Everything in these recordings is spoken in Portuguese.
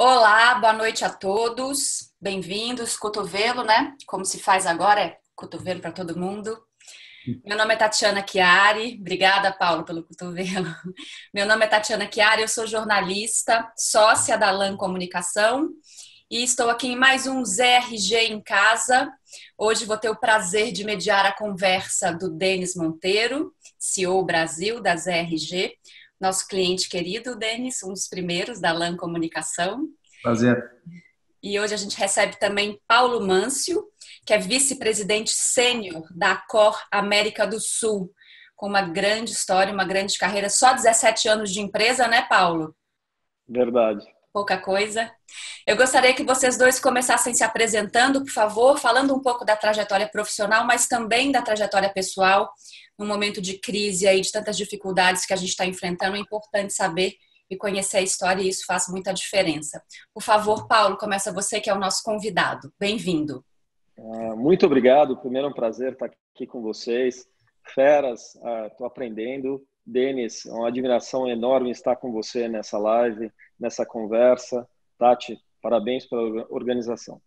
Olá, boa noite a todos. Bem-vindos. Cotovelo, né? Como se faz agora, é cotovelo para todo mundo. Meu nome é Tatiana Chiari. Obrigada, Paulo, pelo cotovelo. Meu nome é Tatiana Chiari, eu sou jornalista, sócia da LAN Comunicação e estou aqui em mais um ZRG em Casa. Hoje vou ter o prazer de mediar a conversa do Denis Monteiro, CEO Brasil da ZRG, nosso cliente querido, Denis, um dos primeiros da LAN Comunicação. Prazer. E hoje a gente recebe também Paulo Mâncio, que é vice-presidente sênior da Accor América do Sul, com uma grande história, uma grande carreira, só 17 anos de empresa, né, Paulo? Verdade. Pouca coisa. Eu gostaria que vocês dois começassem se apresentando, por favor, falando um pouco da trajetória profissional, mas também da trajetória pessoal, num momento de crise aí, de tantas dificuldades que a gente está enfrentando. É importante saber e conhecer a história, e isso faz muita diferença. Por favor, Paulo, começa você, que é o nosso convidado. Bem-vindo. Muito obrigado. Primeiro é um prazer estar aqui com vocês. Feras, estou aprendendo. Denis, é uma admiração enorme estar com você nessa live, nessa conversa. Tati, parabéns pela organização.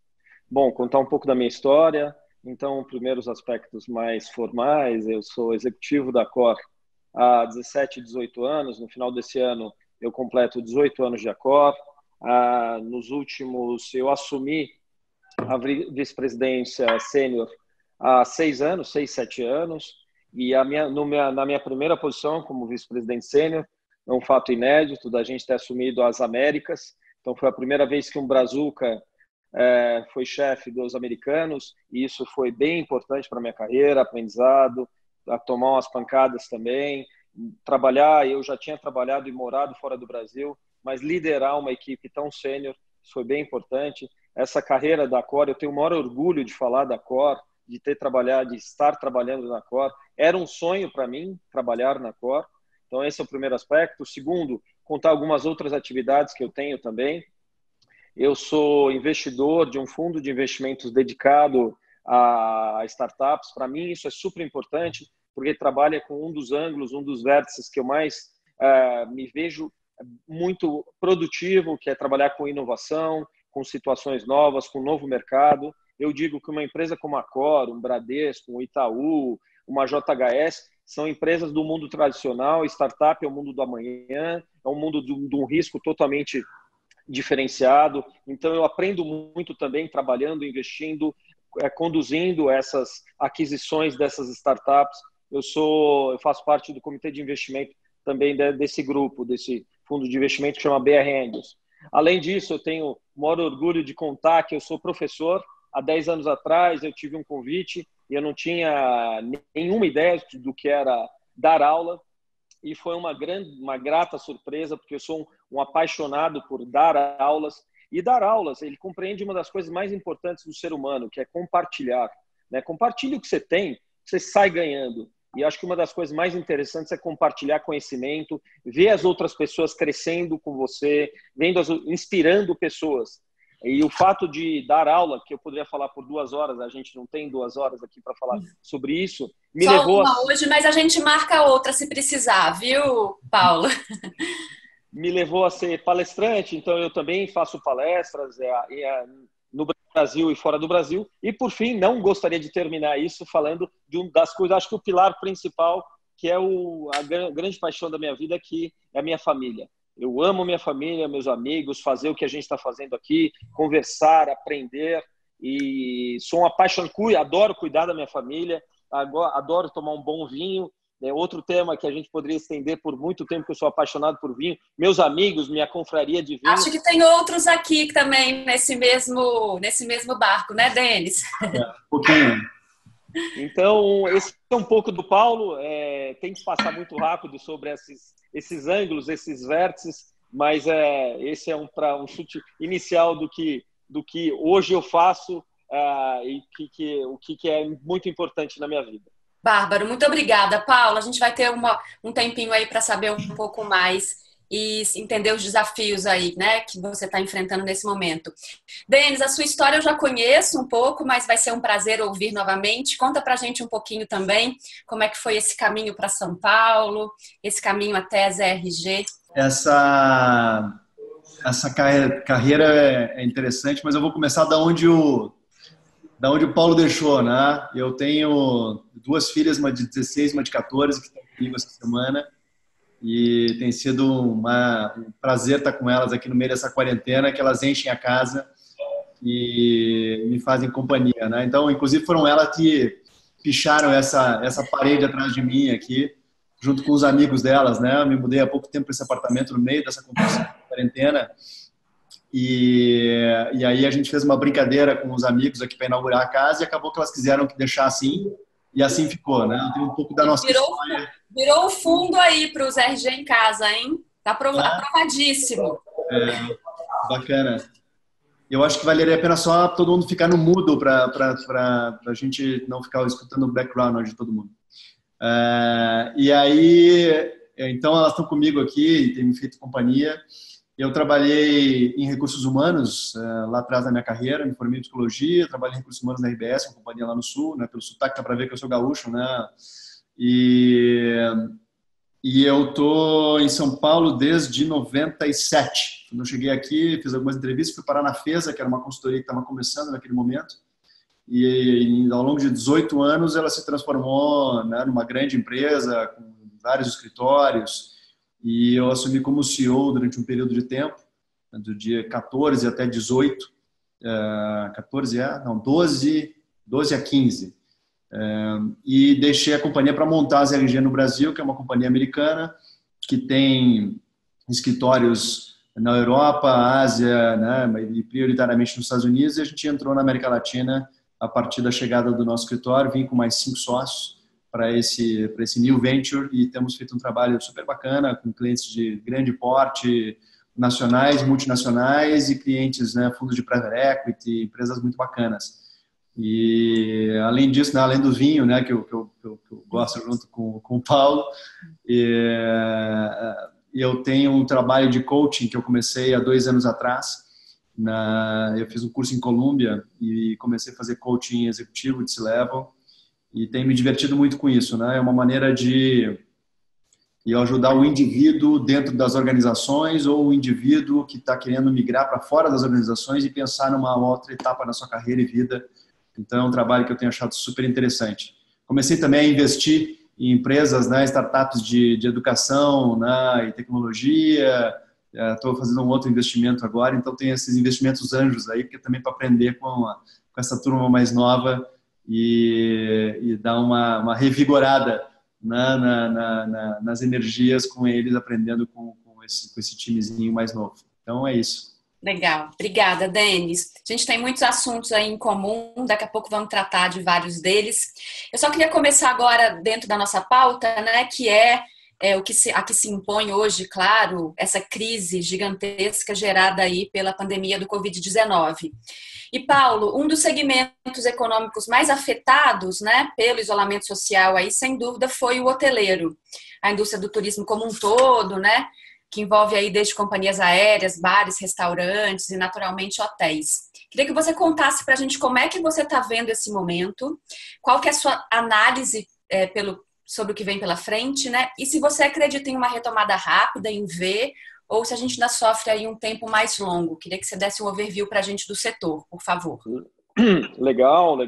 Bom, contar um pouco da minha história. Então, primeiro os aspectos mais formais. Eu sou executivo da Accor há 17, 18 anos. No final desse ano, eu completo 18 anos de Accor. Nos últimos, eu assumi a vice-presidência sênior há 6 anos, 6, 7 anos, e na minha primeira posição como vice-presidente sênior, é um fato inédito da gente ter assumido as Américas. Então, foi a primeira vez que um brazuca foi chefe dos americanos, e isso foi bem importante para a minha carreira, aprendizado, a tomar umas pancadas também, trabalhar. Eu já tinha trabalhado e morado fora do Brasil, mas liderar uma equipe tão sênior, isso foi bem importante. Essa carreira da Accor, eu tenho o maior orgulho de falar da Accor, de ter trabalhado, de estar trabalhando na Accor. Era um sonho para mim trabalhar na Accor. Então, esse é o primeiro aspecto. O segundo, contar algumas outras atividades que eu tenho também. Eu sou investidor de um fundo de investimentos dedicado a startups. Para mim, isso é super importante, porque trabalha com um dos ângulos, um dos vértices que eu mais me vejo muito produtivo, que é trabalhar com inovação, com situações novas, com um novo mercado. Eu digo que uma empresa como a Accor, um Bradesco, um Itaú, uma JHS, são empresas do mundo tradicional. Startup é o mundo do amanhã, é um mundo de um risco totalmente diferenciado. Então, eu aprendo muito também trabalhando, investindo, conduzindo essas aquisições dessas startups. Eu faço parte do comitê de investimento também desse grupo, desse fundo de investimento que chama BR Angels. Além disso, eu tenho o maior orgulho de contar que eu sou professor. Há 10 anos atrás, eu tive um convite e eu não tinha nenhuma ideia do que era dar aula. E foi uma grata surpresa, porque eu sou um apaixonado por dar aulas. E dar aulas, ele compreende uma das coisas mais importantes do ser humano, que é compartilhar. Né? Compartilhe o que você tem, você sai ganhando. E acho que uma das coisas mais interessantes é compartilhar conhecimento, ver as outras pessoas crescendo com você, inspirando pessoas. E o fato de dar aula, que eu poderia falar por 2 horas, a gente não tem 2 horas aqui para falar sobre isso, me Só levou uma hoje, mas a gente marca outra se precisar, viu, Paulo? Me levou a ser palestrante. Então eu também faço palestras no Brasil e fora do Brasil. E, por fim, não gostaria de terminar isso falando das coisas, acho que o pilar principal, que é a grande paixão da minha vida, que é a minha família. Eu amo minha família, meus amigos, fazer o que a gente está fazendo aqui, conversar, aprender. E sou um apaixonado, adoro cuidar da minha família, adoro tomar um bom vinho. É outro tema que a gente poderia estender por muito tempo, que eu sou apaixonado por vinho. Meus amigos, minha confraria de vinho. Acho que tem outros aqui também nesse mesmo barco, né, Denis? Um pouquinho. Então, esse é um pouco do Paulo. Tem que passar muito rápido sobre esses ângulos, esses vértices, mas esse é um chute inicial do que hoje eu faço e o que é muito importante na minha vida. Bárbaro, muito obrigada, Paula. A gente vai ter um tempinho aí para saber um pouco mais e entender os desafios aí, né, que você está enfrentando nesse momento. Denis, a sua história eu já conheço um pouco, mas vai ser um prazer ouvir novamente. Conta pra gente um pouquinho também como é que foi esse caminho para São Paulo, esse caminho até a ZRG. Essa essa carreira é interessante, mas eu vou começar da onde o Paulo deixou, né? Eu tenho duas filhas, uma de 16, uma de 14, que estão comigo essa semana. E tem sido um prazer estar com elas aqui no meio dessa quarentena, que elas enchem a casa e me fazem companhia, né? Então, inclusive, foram elas que picharam essa parede atrás de mim aqui, junto com os amigos delas, né? Eu me mudei há pouco tempo para esse apartamento no meio dessa quarentena e aí a gente fez uma brincadeira com os amigos aqui para inaugurar a casa e acabou que elas quiseram que deixar assim e assim ficou, né? Tem um pouco da nossa história. Virou o fundo aí para os RG em casa, hein? Tá aprovadíssimo. Bacana. Eu acho que valeria a pena só todo mundo ficar no mudo para a gente não ficar escutando o background de todo mundo. E aí, então elas estão comigo aqui, têm me feito companhia. Eu trabalhei em recursos humanos lá atrás da minha carreira, me formei em psicologia, trabalhei em recursos humanos na RBS, uma companhia lá no Sul, né? Pelo sotaque dá para ver que eu sou gaúcho, né? E eu tô em São Paulo desde 97. Quando eu cheguei aqui, fiz algumas entrevistas, fui parar na FESA, que era uma consultoria que estava começando naquele momento. E ao longo de 18 anos, ela se transformou, né, numa grande empresa, com vários escritórios. E eu assumi como CEO durante um período de tempo, do dia 14 até 18. 12 a 15. E deixei a companhia para montar a ZRG no Brasil, que é uma companhia americana, que tem escritórios na Europa, Ásia, né, e prioritariamente nos Estados Unidos, e a gente entrou na América Latina a partir da chegada do nosso escritório, vim com mais 5 sócios para esse new venture e temos feito um trabalho super bacana com clientes de grande porte, nacionais, multinacionais e clientes, né, fundos de private equity, empresas muito bacanas. E além disso, né, além do vinho, né, que eu gosto junto com o Paulo, eu tenho um trabalho de coaching que eu comecei há 2 anos atrás. Eu fiz um curso em Colômbia e comecei a fazer coaching executivo de C-Level e tenho me divertido muito com isso, né? É uma maneira de eu ajudar o indivíduo dentro das organizações ou o indivíduo que está querendo migrar para fora das organizações e pensar numa outra etapa na sua carreira e vida. Então, é um trabalho que eu tenho achado super interessante. Comecei também a investir em empresas, né, startups de educação, né, e tecnologia. Estou fazendo um outro investimento agora, então tem esses investimentos anjos aí, que é também para aprender com essa turma mais nova e dar uma revigorada, né, nas energias com eles, aprendendo com esse timezinho mais novo. Então, é isso. Legal. Obrigada, Denis. A gente tem muitos assuntos aí em comum, daqui a pouco vamos tratar de vários deles. Eu só queria começar agora dentro da nossa pauta, né, que é a que se impõe hoje, claro, essa crise gigantesca gerada aí pela pandemia do Covid-19. E, Paulo, um dos segmentos econômicos mais afetados, né, pelo isolamento social aí, sem dúvida, foi o hoteleiro. A indústria do turismo como um todo, né, que envolve aí desde companhias aéreas, bares, restaurantes e, naturalmente, hotéis. Queria que você contasse para a gente como é que você está vendo esse momento, qual que é a sua análise sobre o que vem pela frente, né? E se você acredita em uma retomada rápida, em V, ou se a gente ainda sofre aí um tempo mais longo. Queria que você desse um overview para a gente do setor, por favor. Legal.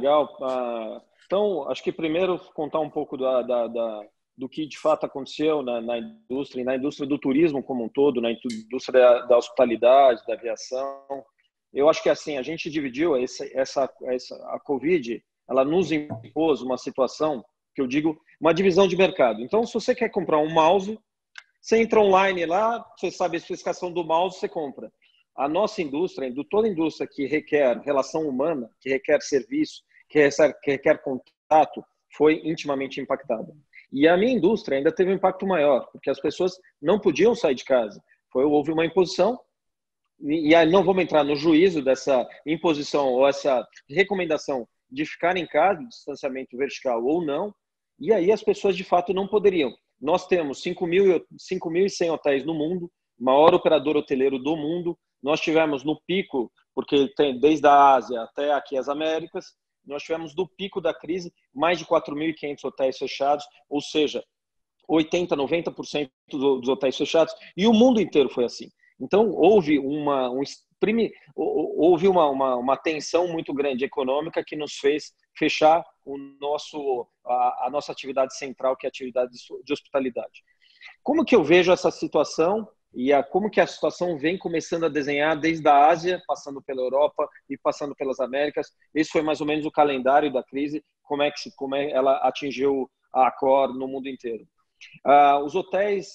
Então, acho que primeiro contar um pouco do que de fato aconteceu na indústria, e na indústria do turismo como um todo, na indústria da hospitalidade, da aviação. Eu acho que assim, a gente dividiu a Covid, ela nos impôs uma situação que eu digo, uma divisão de mercado. Então, se você quer comprar um mouse, você entra online lá, você sabe a especificação do mouse, você compra. A nossa indústria, toda indústria que requer relação humana, que requer serviço, que requer contato, foi intimamente impactada. E a minha indústria ainda teve um impacto maior, porque as pessoas não podiam sair de casa. Houve uma imposição, e aí não vamos entrar no juízo dessa imposição ou essa recomendação de ficar em casa, de distanciamento vertical ou não, e aí as pessoas de fato não poderiam. Nós temos 5.100 hotéis no mundo, maior operador hoteleiro do mundo. Nós tivemos no pico, porque tem desde a Ásia até aqui as Américas, nós tivemos no pico da crise mais de 4.500 hotéis fechados, ou seja, 80%, 90% dos hotéis fechados, e o mundo inteiro foi assim. Então, houve uma tensão muito grande econômica que nos fez fechar a nossa atividade central, que é a atividade de hospitalidade. Como que eu vejo essa situação e como que a situação vem começando a desenhar desde a Ásia, passando pela Europa e passando pelas Américas? Esse foi mais ou menos o calendário da crise, como ela atingiu a Accor no mundo inteiro. Os hotéis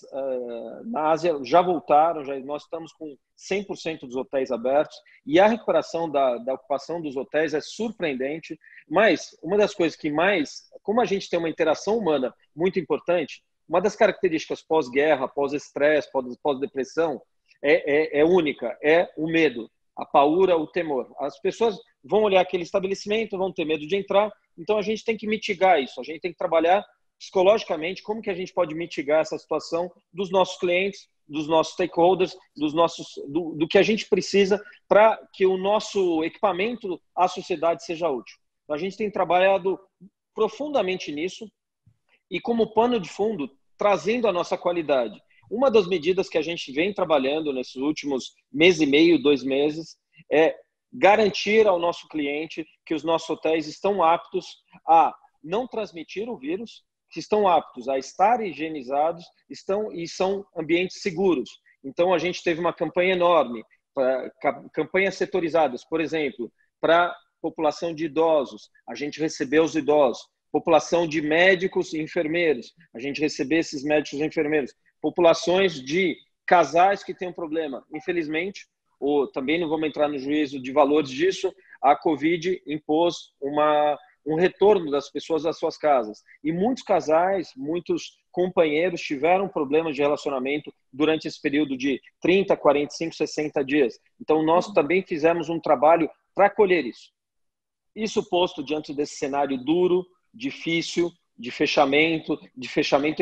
na Ásia já voltaram, nós estamos com 100% dos hotéis abertos e a recuperação da ocupação dos hotéis é surpreendente, mas uma das coisas que como a gente tem uma interação humana muito importante, uma das características pós-guerra, pós-estresse, pós-depressão é única, é o medo, a paura, o temor. As pessoas vão olhar aquele estabelecimento, vão ter medo de entrar, então a gente tem que mitigar isso, a gente tem que trabalhar psicologicamente como que a gente pode mitigar essa situação dos nossos clientes, dos nossos stakeholders, do que a gente precisa para que o nosso equipamento à sociedade seja útil. Então, a gente tem trabalhado profundamente nisso e como pano de fundo, trazendo a nossa qualidade. Uma das medidas que a gente vem trabalhando nesses últimos mês e meio, 2 meses, é garantir ao nosso cliente que os nossos hotéis estão aptos a não transmitir o vírus, que estão aptos a estar higienizados e são ambientes seguros. Então, a gente teve uma campanha enorme, campanhas setorizadas, por exemplo, para população de idosos, a gente recebeu os idosos, população de médicos e enfermeiros, a gente recebeu esses médicos e enfermeiros, populações de casais que têm um problema. Infelizmente, também não vamos entrar no juízo de valores disso, a Covid impôs um retorno das pessoas às suas casas. E muitos casais, muitos companheiros tiveram problemas de relacionamento durante esse período de 30, 45, 60 dias. Então, nós também fizemos um trabalho para acolher isso. Isso posto diante desse cenário duro, difícil, de fechamento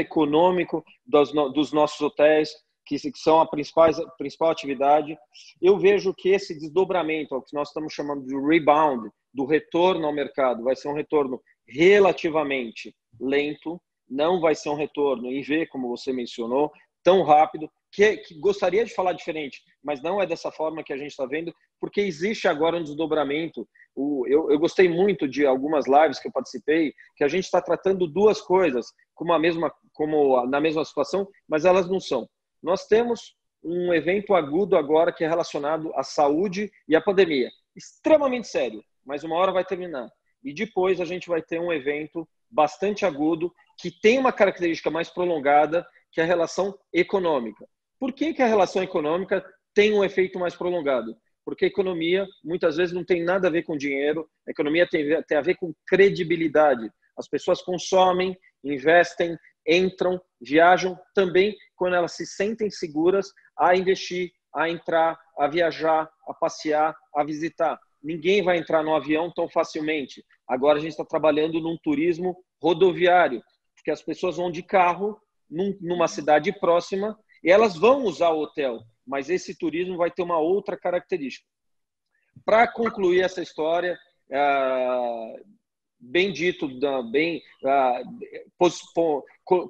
econômico dos nossos hotéis, que são a principal atividade, eu vejo que esse desdobramento, o que nós estamos chamando de rebound, do retorno ao mercado, vai ser um retorno relativamente lento, não vai ser um retorno em V, como você mencionou, tão rápido, que gostaria de falar diferente, mas não é dessa forma que a gente está vendo, porque existe agora um desdobramento. Eu gostei muito de algumas lives que eu participei, que a gente está tratando duas coisas como na mesma situação, mas elas não são. Nós temos um evento agudo agora que é relacionado à saúde e à pandemia. Extremamente sério, mas uma hora vai terminar. E depois a gente vai ter um evento bastante agudo que tem uma característica mais prolongada, que é a relação econômica. Por que a relação econômica tem um efeito mais prolongado? Porque a economia, muitas vezes, não tem nada a ver com dinheiro. A economia tem a ver com credibilidade. As pessoas consomem, investem, entram, viajam também quando elas se sentem seguras a investir, a entrar, a viajar, a passear, a visitar. Ninguém vai entrar no avião tão facilmente. Agora a gente está trabalhando num turismo rodoviário, porque as pessoas vão de carro numa cidade próxima e elas vão usar o hotel, mas esse turismo vai ter uma outra característica. Para concluir essa história, bem dito,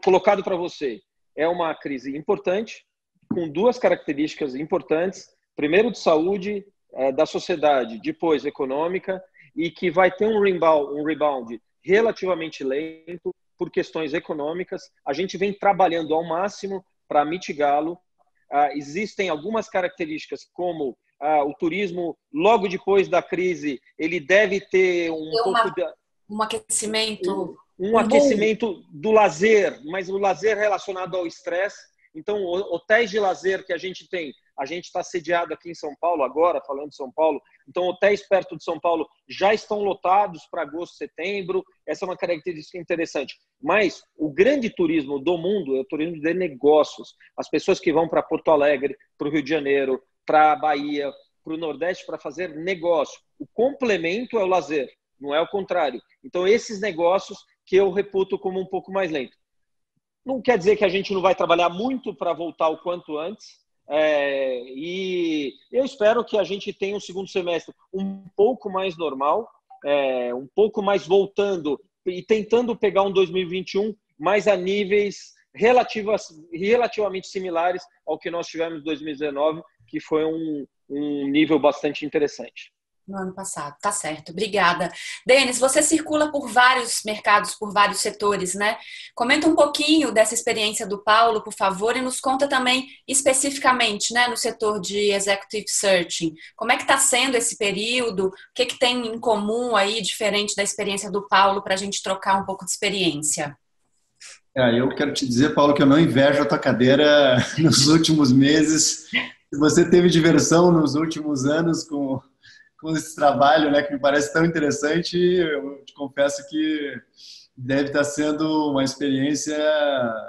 colocado para você, é uma crise importante, com duas características importantes. Primeiro, de saúde da sociedade, depois econômica, e que vai ter um rebound relativamente lento por questões econômicas. A gente vem trabalhando ao máximo para mitigá-lo. Existem algumas características, como o turismo, logo depois da crise, ele deve ter um aquecimento. Um aquecimento do lazer, mas o lazer relacionado ao estresse. Então, hotéis de lazer que a gente tem, a gente está sediado aqui em São Paulo agora, falando de São Paulo, então hotéis perto de São Paulo já estão lotados para agosto, setembro, essa é uma característica interessante. Mas o grande turismo do mundo é o turismo de negócios. As pessoas que vão para Porto Alegre, para o Rio de Janeiro, para a Bahia, para o Nordeste para fazer negócio. O complemento é o lazer, não é o contrário. Então, esses negócios que eu reputo como um pouco mais lento. Não quer dizer que a gente não vai trabalhar muito para voltar o quanto antes. E eu espero que a gente tenha um segundo semestre um pouco mais normal, um pouco mais voltando e tentando pegar um 2021 mais a níveis relativamente similares ao que nós tivemos em 2019, que foi um nível bastante interessante. No ano passado, tá certo, obrigada. Denis, você circula por vários mercados, por vários setores, né? Comenta um pouquinho dessa experiência do Paulo, por favor, e nos conta também especificamente, né, no setor de Executive Searching. Como é que está sendo esse período? O que tem em comum aí, diferente da experiência do Paulo, para a gente trocar um pouco de experiência? Eu quero te dizer, Paulo, que eu não invejo a tua cadeira nos últimos meses. Se você teve diversão nos últimos anos com esse trabalho, né, que me parece tão interessante, eu te confesso que deve estar sendo uma experiência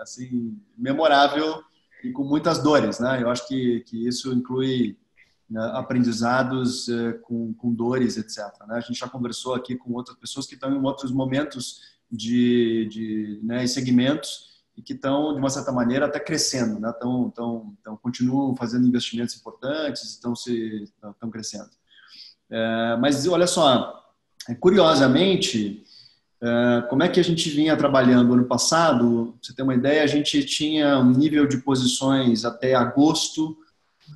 assim, memorável e com muitas dores, né? Eu acho que isso inclui, né, aprendizados com dores, etc. Né? A gente já conversou aqui com outras pessoas que estão em outros momentos né, e segmentos e que estão, de uma certa maneira, até crescendo, né? Continuam fazendo investimentos importantes, estão crescendo. Mas olha só, curiosamente, como é que a gente vinha trabalhando ano passado? Pra você ter uma ideia, a gente tinha um nível de posições até agosto.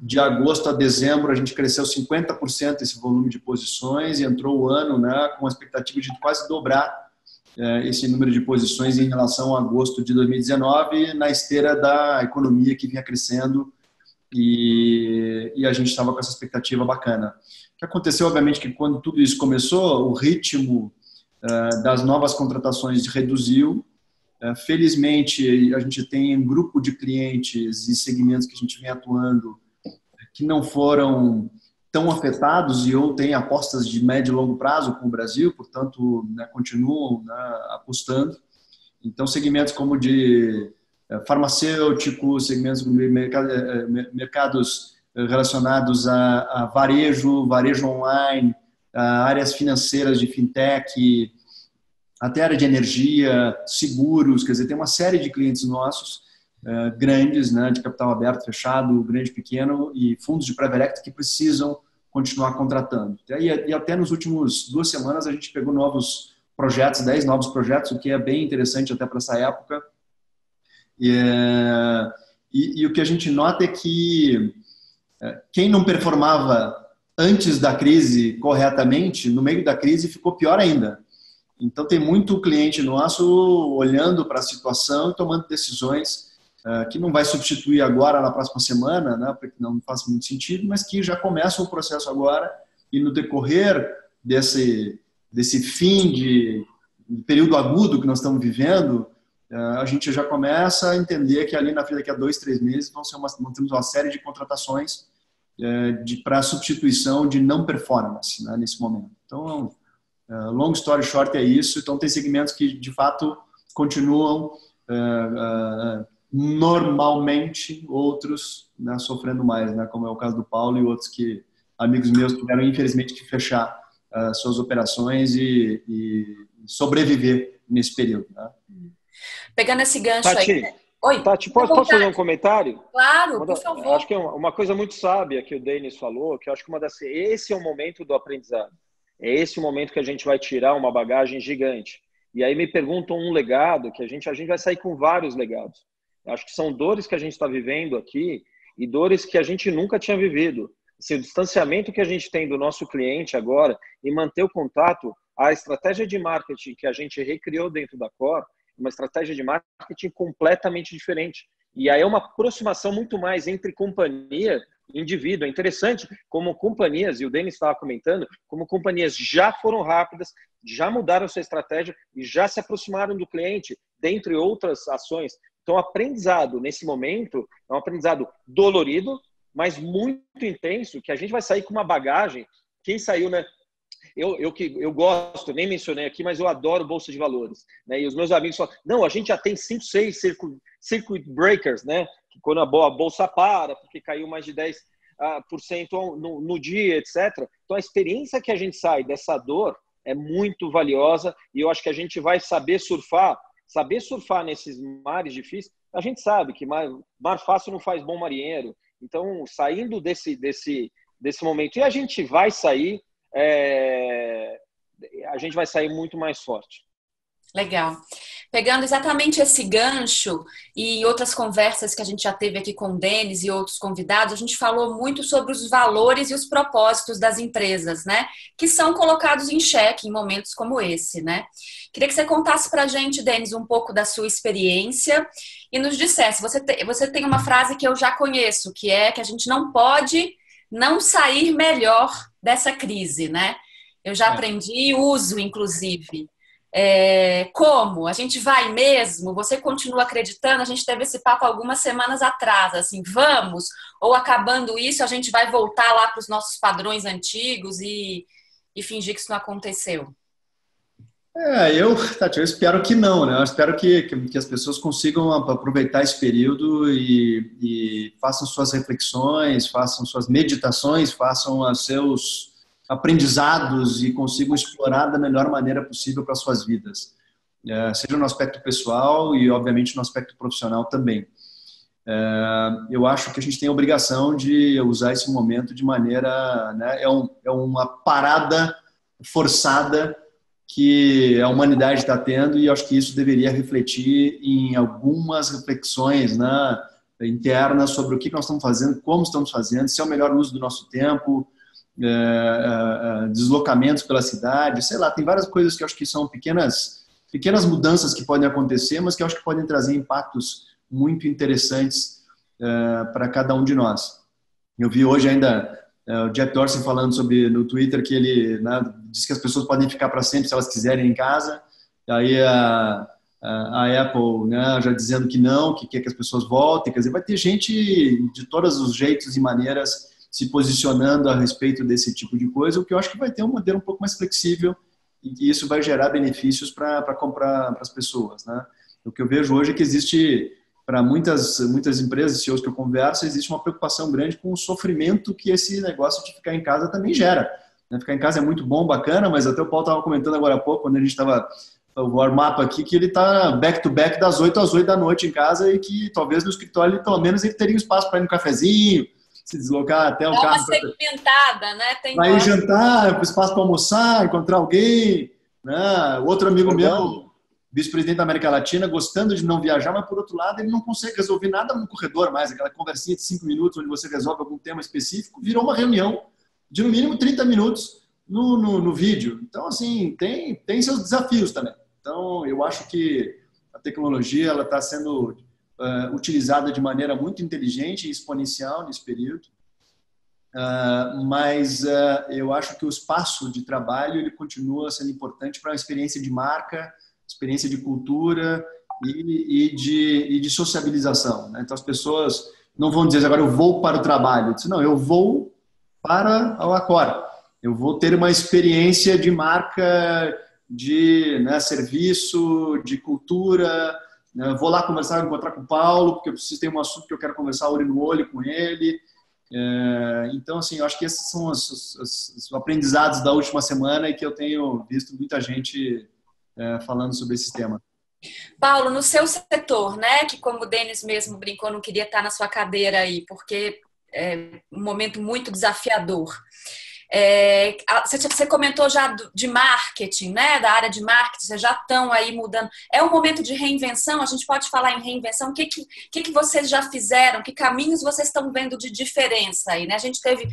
De agosto a dezembro, a gente cresceu 50% esse volume de posições e entrou o ano, né, com a expectativa de quase dobrar esse número de posições em relação a agosto de 2019, na esteira da economia que vinha crescendo e a gente estava com essa expectativa bacana. O que aconteceu, obviamente, que quando tudo isso começou, o ritmo das novas contratações reduziu. Felizmente, a gente tem um grupo de clientes e segmentos que a gente vem atuando que não foram tão afetados e ou têm apostas de médio e longo prazo com o Brasil, portanto, né, continuam, né, apostando. Então, segmentos como de farmacêuticos, segmentos como mercados relacionados a varejo online, a áreas financeiras de fintech, até área de energia, seguros, quer dizer, tem uma série de clientes nossos grandes, né, de capital aberto, fechado, grande, pequeno, e fundos de private equity que precisam continuar contratando. E até nos últimos 2 semanas a gente pegou novos projetos, 10 novos projetos, o que é bem interessante até para essa época. E o que a gente nota é que quem não performava antes da crise corretamente, no meio da crise ficou pior ainda. Então tem muito cliente nosso olhando para a situação e tomando decisões que não vai substituir agora na próxima semana, né, porque não faz muito sentido, mas que já começa o processo agora e no decorrer desse fim de período agudo que nós estamos vivendo, a gente já começa a entender que ali na frente, daqui a 2, 3 meses, vamos ter uma série de contratações para substituição de não performance, né, nesse momento. Então, long story short é isso. Então, tem segmentos que, de fato, continuam normalmente, outros, né, sofrendo mais, né, como é o caso do Paulo e outros que, amigos meus, tiveram, infelizmente, que fechar suas operações e sobreviver nesse período. Né? Pegando esse gancho Tati, aí... Oi, Tati, posso fazer um comentário? Claro, por favor. Acho que é uma coisa muito sábia que o Denis falou, que eu acho que esse é o momento do aprendizado. É esse o momento que a gente vai tirar uma bagagem gigante. E aí me perguntam um legado, que a gente vai sair com vários legados. Eu acho que são dores que a gente está vivendo aqui e dores que a gente nunca tinha vivido. Assim, o distanciamento que a gente tem do nosso cliente agora e manter o contato, a estratégia de marketing que a gente recriou dentro da Core, uma estratégia de marketing completamente diferente. E aí é uma aproximação muito mais entre companhia e indivíduo. É interessante como companhias, e o Denis estava comentando, como companhias já foram rápidas, já mudaram sua estratégia e já se aproximaram do cliente, dentre outras ações. Então, o aprendizado nesse momento é um aprendizado dolorido, mas muito intenso, que a gente vai sair com uma bagagem. Quem saiu, né? Eu gosto, nem mencionei aqui, mas eu adoro bolsa de valores, né? E os meus amigos falam, não, a gente já tem 5, 6 circuit breakers, né? Que quando a bolsa para, porque caiu mais de 10% no dia, etc. Então, a experiência que a gente sai dessa dor é muito valiosa e eu acho que a gente vai saber surfar nesses mares difíceis. A gente sabe que mar fácil não faz bom marinheiro. Então, saindo desse momento, e a gente vai sair muito mais forte. Legal. Pegando exatamente esse gancho e outras conversas que a gente já teve aqui com o Denis e outros convidados, a gente falou muito sobre os valores e os propósitos das empresas, né? Que são colocados em xeque em momentos como esse, né? Queria que você contasse para a gente, Denis, um pouco da sua experiência e nos dissesse, você tem uma frase que eu já conheço, que é que a gente não pode não sair melhor dessa crise, né? Eu já aprendi e uso, inclusive. Como? A gente vai mesmo? Você continua acreditando? A gente teve esse papo algumas semanas atrás, assim, vamos? Ou acabando isso, a gente vai voltar lá para os nossos padrões antigos e fingir que isso não aconteceu? Tati, eu espero que não, né? Eu espero que as pessoas consigam aproveitar esse período e façam suas reflexões, façam suas meditações, façam os seus aprendizados e consigam explorar da melhor maneira possível para suas vidas, seja no aspecto pessoal e, obviamente, no aspecto profissional também. Eu acho que a gente tem a obrigação de usar esse momento de maneira, né, é uma parada forçada que a humanidade está tendo e acho que isso deveria refletir em algumas reflexões, né, internas sobre o que nós estamos fazendo, como estamos fazendo, se é o melhor uso do nosso tempo, deslocamentos pela cidade, sei lá, tem várias coisas que eu acho que são pequenas mudanças que podem acontecer, mas que eu acho que podem trazer impactos muito interessantes para cada um de nós. Eu vi hoje ainda o Jack Dorsey falando no Twitter que ele, né, diz que as pessoas podem ficar para sempre se elas quiserem em casa, e aí a Apple, né, já dizendo que não, que quer que as pessoas voltem, quer dizer, vai ter gente de todos os jeitos e maneiras se posicionando a respeito desse tipo de coisa, o que eu acho que vai ter um modelo um pouco mais flexível e que isso vai gerar benefícios para as pessoas, né? O que eu vejo hoje é que existe, para muitas empresas e CEOs que eu converso, existe uma preocupação grande com o sofrimento que esse negócio de ficar em casa também gera. Ficar em casa é muito bom, bacana, mas até o Paulo estava comentando agora há pouco, quando a gente estava o warm-up aqui, que ele está back-to-back das 8 às 8 da noite em casa e que talvez no escritório, pelo menos, ele teria um espaço para ir no cafezinho, se deslocar até o carro. Dá uma segmentada, né? Vai jantar, espaço para almoçar, encontrar alguém, né? Outro amigo meu, vice-presidente da América Latina, gostando de não viajar, mas por outro lado ele não consegue resolver nada no corredor mais, aquela conversinha de 5 minutos onde você resolve algum tema específico, virou uma reunião de no mínimo 30 minutos no vídeo. Então, assim, tem seus desafios também. Então, eu acho que a tecnologia ela está sendo utilizada de maneira muito inteligente e exponencial nesse período, mas eu acho que o espaço de trabalho ele continua sendo importante para uma experiência de marca, experiência de cultura e de sociabilização, né? Então as pessoas não vão dizer agora eu vou para o trabalho, eu disse, não, eu vou para o Accor, eu vou ter uma experiência de marca, de, né, serviço, de cultura. Eu vou lá encontrar com o Paulo, porque eu preciso ter um assunto que eu quero conversar olho no olho com ele. Então, assim, eu acho que esses são os aprendizados da última semana e que eu tenho visto muita gente falando sobre esse tema. Paulo, no seu setor, né, que como o Denis mesmo brincou, não queria estar na sua cadeira aí, porque é um momento muito desafiador. Você comentou já de marketing, né? Da área de marketing, vocês já estão aí mudando. É um momento de reinvenção? A gente pode falar em reinvenção? O que vocês já fizeram? Que caminhos vocês estão vendo de diferença aí, né? A gente teve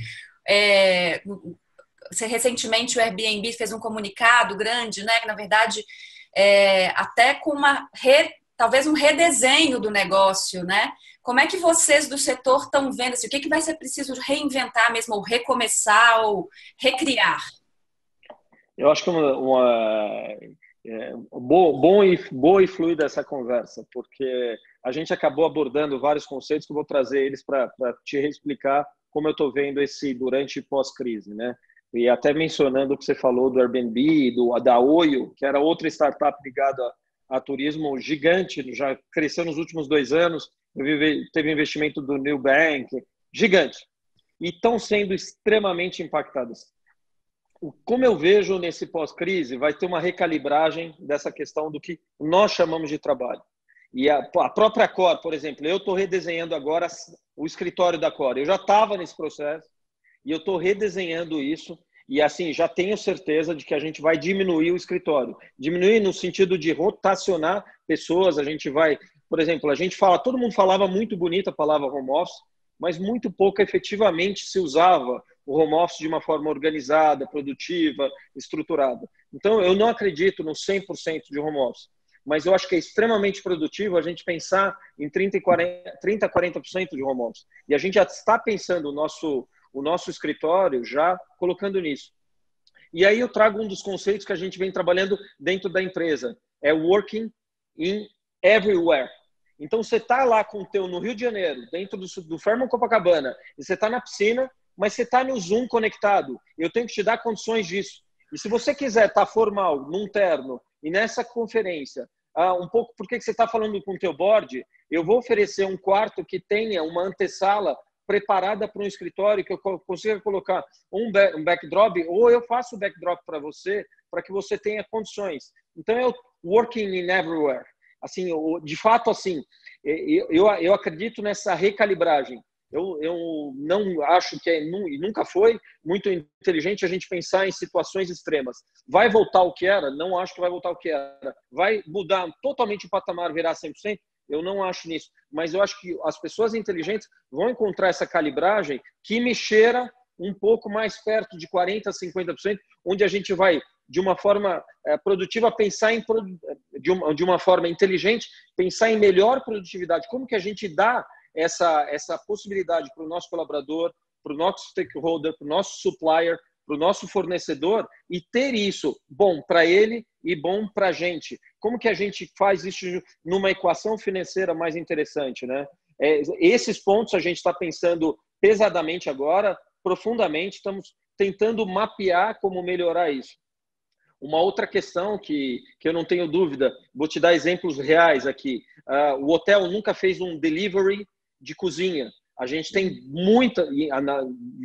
recentemente o Airbnb fez um comunicado grande, né? Que na verdade até com talvez um redesenho do negócio, né? Como é que vocês do setor estão vendo assim, o que vai ser preciso reinventar mesmo, ou recomeçar, ou recriar? Eu acho que boa e fluida essa conversa, porque a gente acabou abordando vários conceitos que eu vou trazer eles para te explicar como eu estou vendo esse durante e pós-crise, né? E até mencionando o que você falou do Airbnb, da Oio, que era outra startup ligada a turismo gigante, já cresceu nos últimos 2 anos, teve investimento do Nubank, gigante, e estão sendo extremamente impactadas. Como eu vejo nesse pós-crise, vai ter uma recalibragem dessa questão do que nós chamamos de trabalho. E a própria Accor, por exemplo, eu estou redesenhando agora o escritório da Accor. Eu já estava nesse processo e eu estou redesenhando isso. E assim, já tenho certeza de que a gente vai diminuir o escritório. Diminuir no sentido de rotacionar pessoas, a gente vai, por exemplo, a gente fala, todo mundo falava muito bonita a palavra home office, mas muito pouco efetivamente se usava o home office de uma forma organizada, produtiva, estruturada. Então, eu não acredito no 100% de home office, mas eu acho que é extremamente produtivo a gente pensar em 30 a 40% de home office. E a gente já está pensando o nosso escritório já colocando nisso. E aí eu trago um dos conceitos que a gente vem trabalhando dentro da empresa, é working in everywhere. Então, você está lá com o teu no Rio de Janeiro, dentro do Fairmont Copacabana, e você está na piscina, mas você está no Zoom conectado. Eu tenho que te dar condições disso. E se você quiser estar formal, num terno, e nessa conferência, um pouco porque você está falando com o teu board, eu vou oferecer um quarto que tenha uma antessala preparada para um escritório, que eu consiga colocar um backdrop, ou eu faço o backdrop para você, para que você tenha condições. Então, eu working in everywhere. Assim, de fato, assim, eu acredito nessa recalibragem. Eu não acho que e nunca foi muito inteligente a gente pensar em situações extremas. Vai voltar o que era? Não acho que vai voltar o que era. Vai mudar totalmente o patamar, virar 100%? Eu não acho nisso. Mas eu acho que as pessoas inteligentes vão encontrar essa calibragem que me cheira um pouco mais perto de 40%, 50%, onde a gente vai, de uma forma produtiva, pensar de uma forma inteligente, pensar em melhor produtividade. Como que a gente dá essa possibilidade para o nosso colaborador, para o nosso stakeholder, para o nosso supplier, para o nosso fornecedor, e ter isso bom para ele e bom para a gente. Como que a gente faz isso numa equação financeira mais interessante, né? Esses pontos a gente está pensando pesadamente agora, profundamente, estamos tentando mapear como melhorar isso. Uma outra questão que eu não tenho dúvida, vou te dar exemplos reais aqui. O hotel nunca fez um delivery de cozinha. A gente tem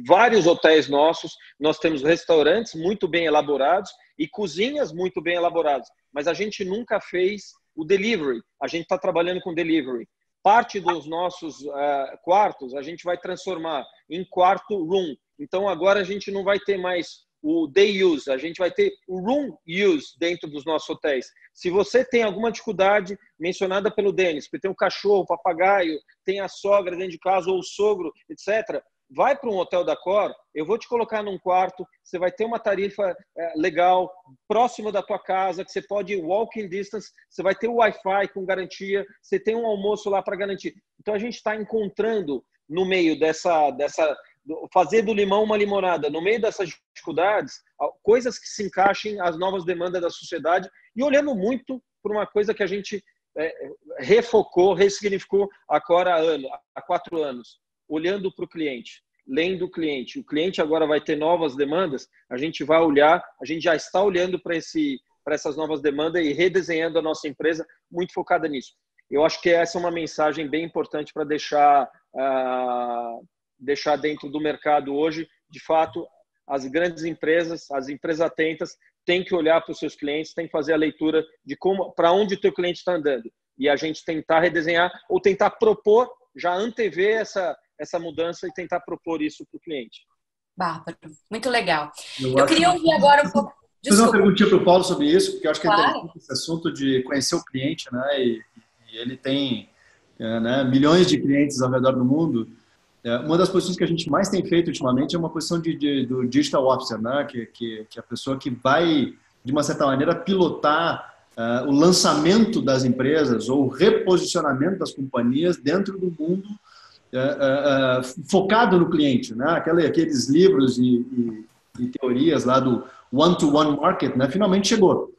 vários hotéis nossos, nós temos restaurantes muito bem elaborados e cozinhas muito bem elaboradas, mas a gente nunca fez o delivery. A gente está trabalhando com delivery. Parte dos nossos quartos a gente vai transformar em quarto room. Então, agora a gente não vai ter mais o day use, a gente vai ter o room use dentro dos nossos hotéis. Se você tem alguma dificuldade mencionada pelo Denis, porque tem um cachorro, um papagaio, tem a sogra dentro de casa ou o sogro, etc., vai para um hotel da Cor, eu vou te colocar num quarto, você vai ter uma tarifa legal, próximo da tua casa, que você pode walking distance, você vai ter o Wi-Fi com garantia, você tem um almoço lá para garantir. Então, a gente está encontrando no meio fazer do limão uma limonada, no meio dessas dificuldades, coisas que se encaixem às novas demandas da sociedade e olhando muito por uma coisa que a gente refocou, ressignificou agora há 4 anos, olhando para o cliente, lendo o cliente. O cliente agora vai ter novas demandas, a gente vai olhar, a gente já está olhando para essas novas demandas e redesenhando a nossa empresa muito focada nisso. Eu acho que essa é uma mensagem bem importante para deixar dentro do mercado hoje. De fato, as grandes empresas, as empresas atentas, têm que olhar para os seus clientes, têm que fazer a leitura de para onde o teu cliente está andando. E a gente tentar redesenhar ou tentar propor, já antever essa mudança e tentar propor isso para o cliente. Bárbaro, muito legal. Eu queria ouvir agora um pouco... Vou fazer uma perguntinha para o Paulo sobre isso, porque eu acho que claro. É interessante esse assunto de conhecer o cliente, né? E ele tem milhões de clientes ao redor do mundo. Uma das posições que a gente mais tem feito ultimamente é uma posição do Digital Officer, né? Que é a pessoa que vai, de uma certa maneira, pilotar o lançamento das empresas ou o reposicionamento das companhias dentro do mundo focado no cliente, né? Aqueles livros e teorias lá do one-to-one market, né? Finalmente chegou.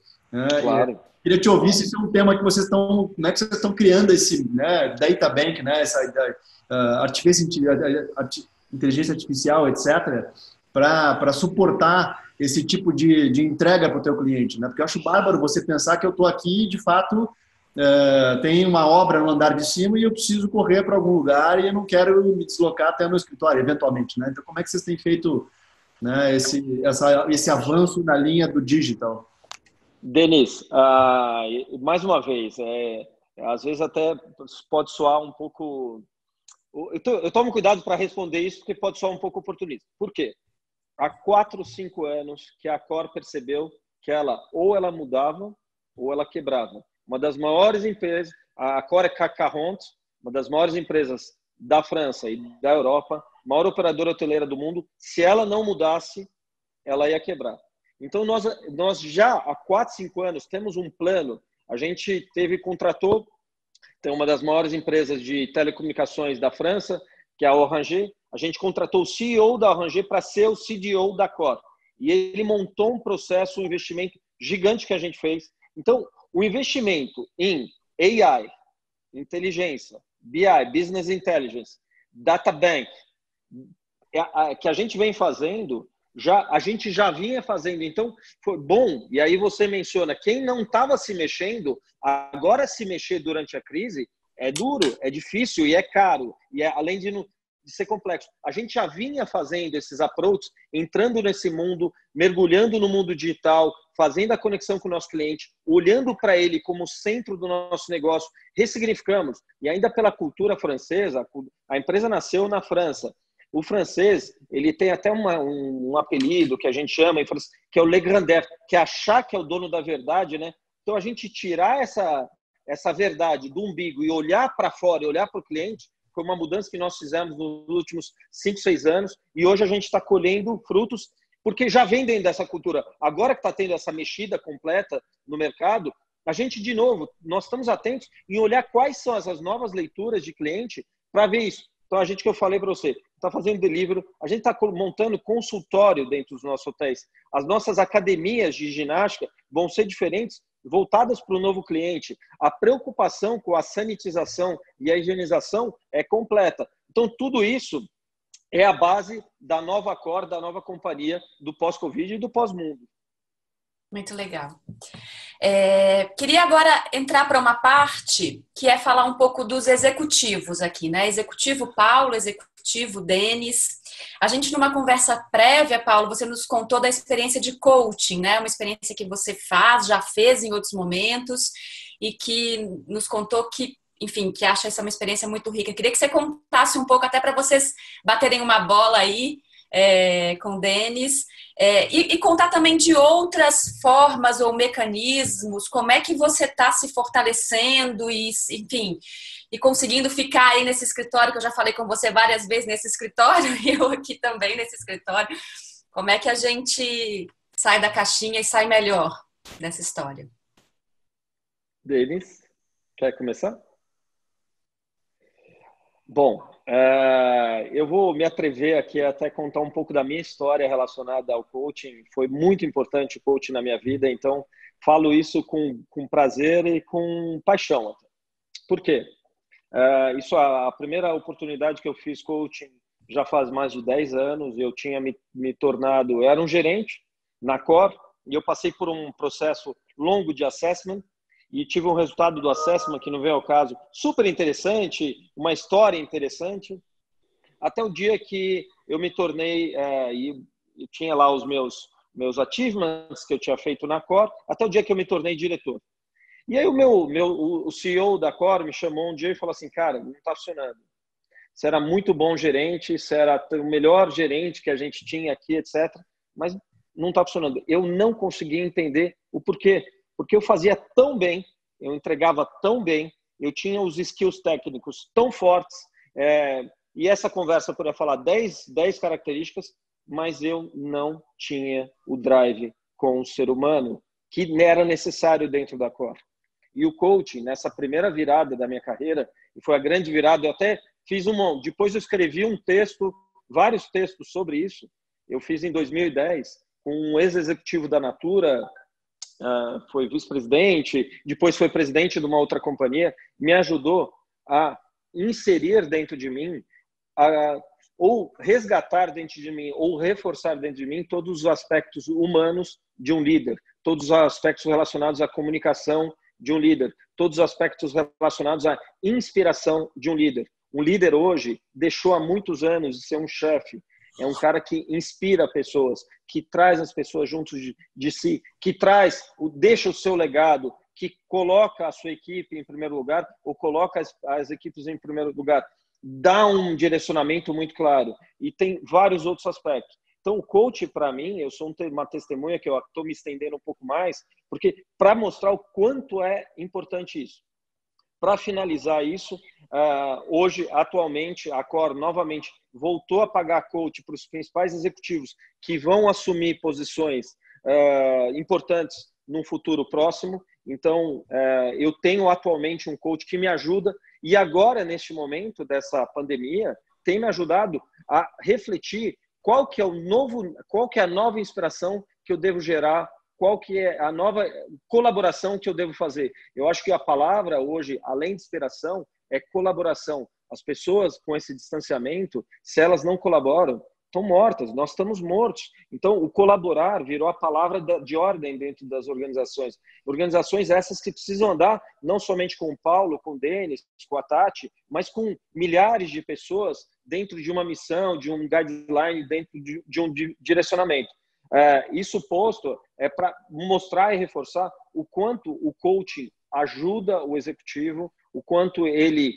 Claro. Queria te ouvir se isso é um tema que vocês estão, como é que vocês estão criando esse data bank, né? Essa inteligência artificial, etc., para suportar esse tipo de entrega para o teu cliente, né? Porque eu acho bárbaro você pensar que eu estou aqui, de fato, tem uma obra no andar de cima e eu preciso correr para algum lugar e eu não quero me deslocar até no escritório, eventualmente, né? Então, como é que vocês têm feito, né, esse avanço na linha do digital? Denis, mais uma vez, às vezes até pode soar um pouco... Eu tomo cuidado para responder isso, porque pode soar um pouco oportunista. Por quê? há 4, 5 anos que a Accor percebeu que ela mudava ou ela quebrava. Uma das maiores empresas, a Accor é CAC 40, uma das maiores empresas da França e da Europa, maior operadora hoteleira do mundo. Se ela não mudasse, ela ia quebrar. Então, nós já há 4, 5 anos temos um plano. A gente contratou, tem uma das maiores empresas de telecomunicações da França, que é a Orange. A gente contratou o CEO da Orange para ser o CDO da Accor. E ele montou um processo, um investimento gigante que a gente fez. Então, o investimento em AI, inteligência, BI, Business Intelligence, Data Bank, que a gente vem fazendo, a gente já vinha fazendo. Então, foi bom. E aí você menciona, quem não estava se mexendo, agora se mexer durante a crise é duro, é difícil e é caro. E além de ser complexo. A gente já vinha fazendo esses approaches, entrando nesse mundo, mergulhando no mundo digital, fazendo a conexão com o nosso cliente, olhando para ele como centro do nosso negócio, ressignificamos. E ainda pela cultura francesa, a empresa nasceu na França. O francês, ele tem até um apelido que a gente chama, que é o Le Grandeur, que é achar que é o dono da verdade, né? Então, a gente tirar essa verdade do umbigo e olhar para fora, e olhar para o cliente, foi uma mudança que nós fizemos nos últimos 5, 6 anos e hoje a gente está colhendo frutos porque já vem dentro dessa cultura. Agora que está tendo essa mexida completa no mercado, a gente, de novo, nós estamos atentos em olhar quais são essas novas leituras de cliente para ver isso. Então, a gente que eu falei para você, está fazendo delivery, a gente está montando consultório dentro dos nossos hotéis. As nossas academias de ginástica vão ser diferentes, voltadas para o novo cliente. A preocupação com a sanitização e a higienização é completa. Então, tudo isso é a base da nova Accor, da nova companhia, do pós-Covid e do pós-mundo. Muito legal. Queria agora entrar para uma parte que é falar um pouco dos executivos aqui, né? Executivo Paulo, executivo Denis. A gente, numa conversa prévia, Paulo, você nos contou da experiência de coaching, né? Uma experiência que você já fez em outros momentos e que nos contou que, enfim, que acha essa uma experiência muito rica. Queria que você contasse um pouco, até para vocês baterem uma bola aí com o Denis, e contar também de outras formas ou mecanismos, como é que você está se fortalecendo e, enfim, e conseguindo ficar aí nesse escritório, que eu já falei com você várias vezes nesse escritório, e eu aqui também nesse escritório. Como é que a gente sai da caixinha e sai melhor dessa história? Denis, quer começar? Bom, eu vou me atrever aqui a até contar um pouco da minha história relacionada ao coaching. Foi muito importante o coaching na minha vida, então falo isso com prazer e com paixão. Por quê? A primeira oportunidade que eu fiz coaching já faz mais de 10 anos. Eu tinha me tornado, eu era um gerente na Accor e eu passei por um processo longo de assessment e tive um resultado do assessment, que não vem ao caso, super interessante, uma história interessante, até o dia que eu me tornei, e tinha lá os meus achievements que eu tinha feito na Accor, até o dia que eu me tornei diretor. E aí o CEO da Accor me chamou um dia e falou assim, cara, não está funcionando. Você era muito bom gerente, você era o melhor gerente que a gente tinha aqui, etc. Mas não está funcionando. Eu não conseguia entender o porquê. Porque eu fazia tão bem, eu entregava tão bem, eu tinha os skills técnicos tão fortes, e essa conversa eu poderia falar 10 características, mas eu não tinha o drive com o ser humano que era necessário dentro da Accor. E o coaching, nessa primeira virada da minha carreira, e foi a grande virada, eu até fiz depois eu escrevi vários textos sobre isso, eu fiz em 2010, com um ex-executivo da Natura, foi vice-presidente, depois foi presidente de uma outra companhia, me ajudou a inserir dentro de mim, ou resgatar dentro de mim, ou reforçar dentro de mim todos os aspectos humanos de um líder, todos os aspectos relacionados à comunicação de um líder, todos os aspectos relacionados à inspiração de um líder. Um líder hoje deixou há muitos anos de ser um chefe, é um cara que inspira pessoas, que traz as pessoas juntos de si, que deixa o seu legado, que coloca a sua equipe em primeiro lugar ou coloca as equipes em primeiro lugar. Dá um direcionamento muito claro e tem vários outros aspectos. Então, o coach, para mim, eu sou uma testemunha que eu estou me estendendo um pouco mais, porque para mostrar o quanto é importante isso. Para finalizar isso, hoje, atualmente, a Cor novamente voltou a pagar coach para os principais executivos que vão assumir posições importantes num futuro próximo. Então, eu tenho atualmente um coach que me ajuda e agora, neste momento dessa pandemia, tem me ajudado a refletir qual que é a nova inspiração que eu devo gerar, qual que é a nova colaboração que eu devo fazer. Eu acho que a palavra hoje, além de inspiração, é colaboração. As pessoas com esse distanciamento, se elas não colaboram, estão mortas, nós estamos mortos. Então, o colaborar virou a palavra de ordem dentro das organizações. Organizações essas que precisam andar não somente com o Paulo, com o Denis, com a Tati, mas com milhares de pessoas dentro de uma missão, de um guideline, dentro de um direcionamento. Isso posto é para mostrar e reforçar o quanto o coaching ajuda o executivo, o quanto ele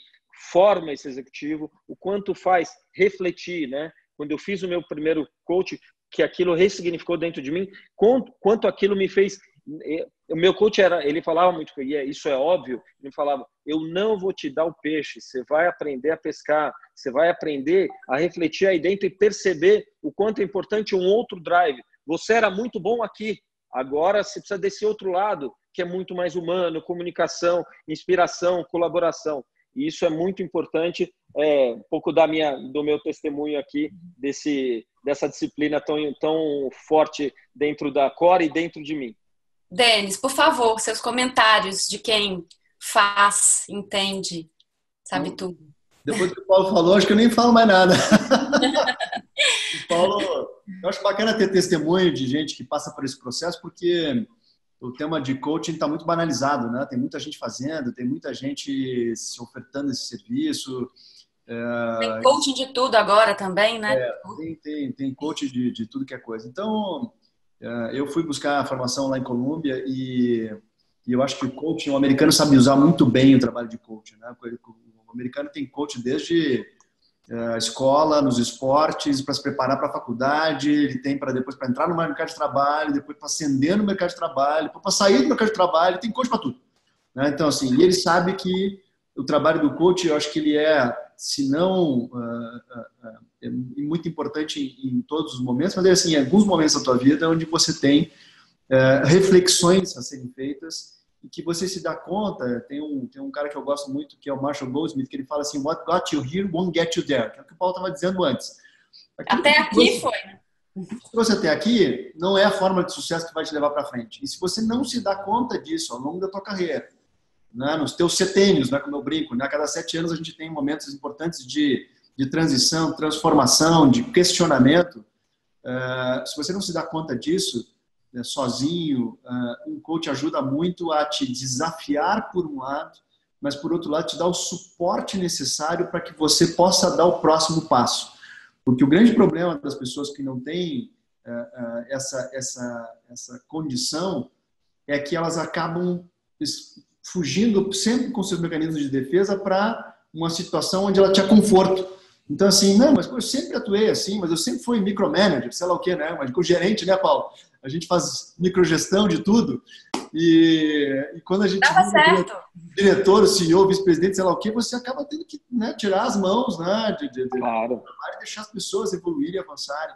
forma esse executivo, o quanto faz refletir, né? Quando eu fiz o meu primeiro coach, que aquilo ressignificou dentro de mim, quanto aquilo me fez. O meu coach ele falava muito, e isso é óbvio, ele falava: eu não vou te dar o peixe, você vai aprender a pescar, você vai aprender a refletir aí dentro e perceber o quanto é importante um outro drive. Você era muito bom aqui, agora você precisa desse outro lado, que é muito mais humano, comunicação, inspiração, colaboração. E isso é muito importante, um pouco do meu testemunho aqui, dessa disciplina tão forte dentro da Core e dentro de mim. Denis, por favor, seus comentários de quem faz, entende, sabe tudo. Depois que o Paulo falou, acho que eu nem falo mais nada. O Paulo, eu acho bacana ter testemunho de gente que passa por esse processo, porque o tema de coaching está muito banalizado, né? Tem muita gente fazendo, tem muita gente se ofertando esse serviço. Tem coaching de tudo agora também, né? Tem coaching de tudo que é coisa. Então, eu fui buscar a formação lá em Colômbia e eu acho que o americano sabe usar muito bem o trabalho de coaching, né? O americano tem coaching desde a escola, nos esportes, para se preparar para a faculdade, ele tem depois para entrar no mercado de trabalho, depois para ascender no mercado de trabalho, depois para sair do mercado de trabalho, tem coach para tudo, né? Então, assim, e ele sabe que o trabalho do coach, eu acho que ele se não muito importante em todos os momentos, mas assim, em alguns momentos da tua vida onde você tem reflexões a serem feitas e que você se dá conta. Tem um cara que eu gosto muito, que é o Marshall Goldsmith, que ele fala assim: what got you here won't get you there, que é o que o Paulo estava dizendo antes. Até aqui foi, né? Se você até aqui, não é a fórmula de sucesso que vai te levar para frente. E se você não se dá conta disso ao longo da tua carreira, né, nos teus setênios, né, como eu brinco, né, a cada 7 anos a gente tem momentos importantes de transição, transformação, de questionamento. Se você não se dá conta disso, sozinho, um coach ajuda muito a te desafiar por um lado, mas por outro lado te dá o suporte necessário para que você possa dar o próximo passo. Porque o grande problema das pessoas que não têm essa condição é que elas acabam fugindo sempre com seus mecanismos de defesa para uma situação onde ela tinha conforto. Então, assim, não, mas eu sempre atuei assim, mas eu sempre fui micromanager, sei lá o quê, né? Mas com gerente, né, Paulo? A gente faz microgestão de tudo. E quando a gente vira diretor, CEO, vice-presidente, sei lá o quê, você acaba tendo que, né, tirar as mãos, né, claro, e deixar as pessoas evoluírem e avançarem.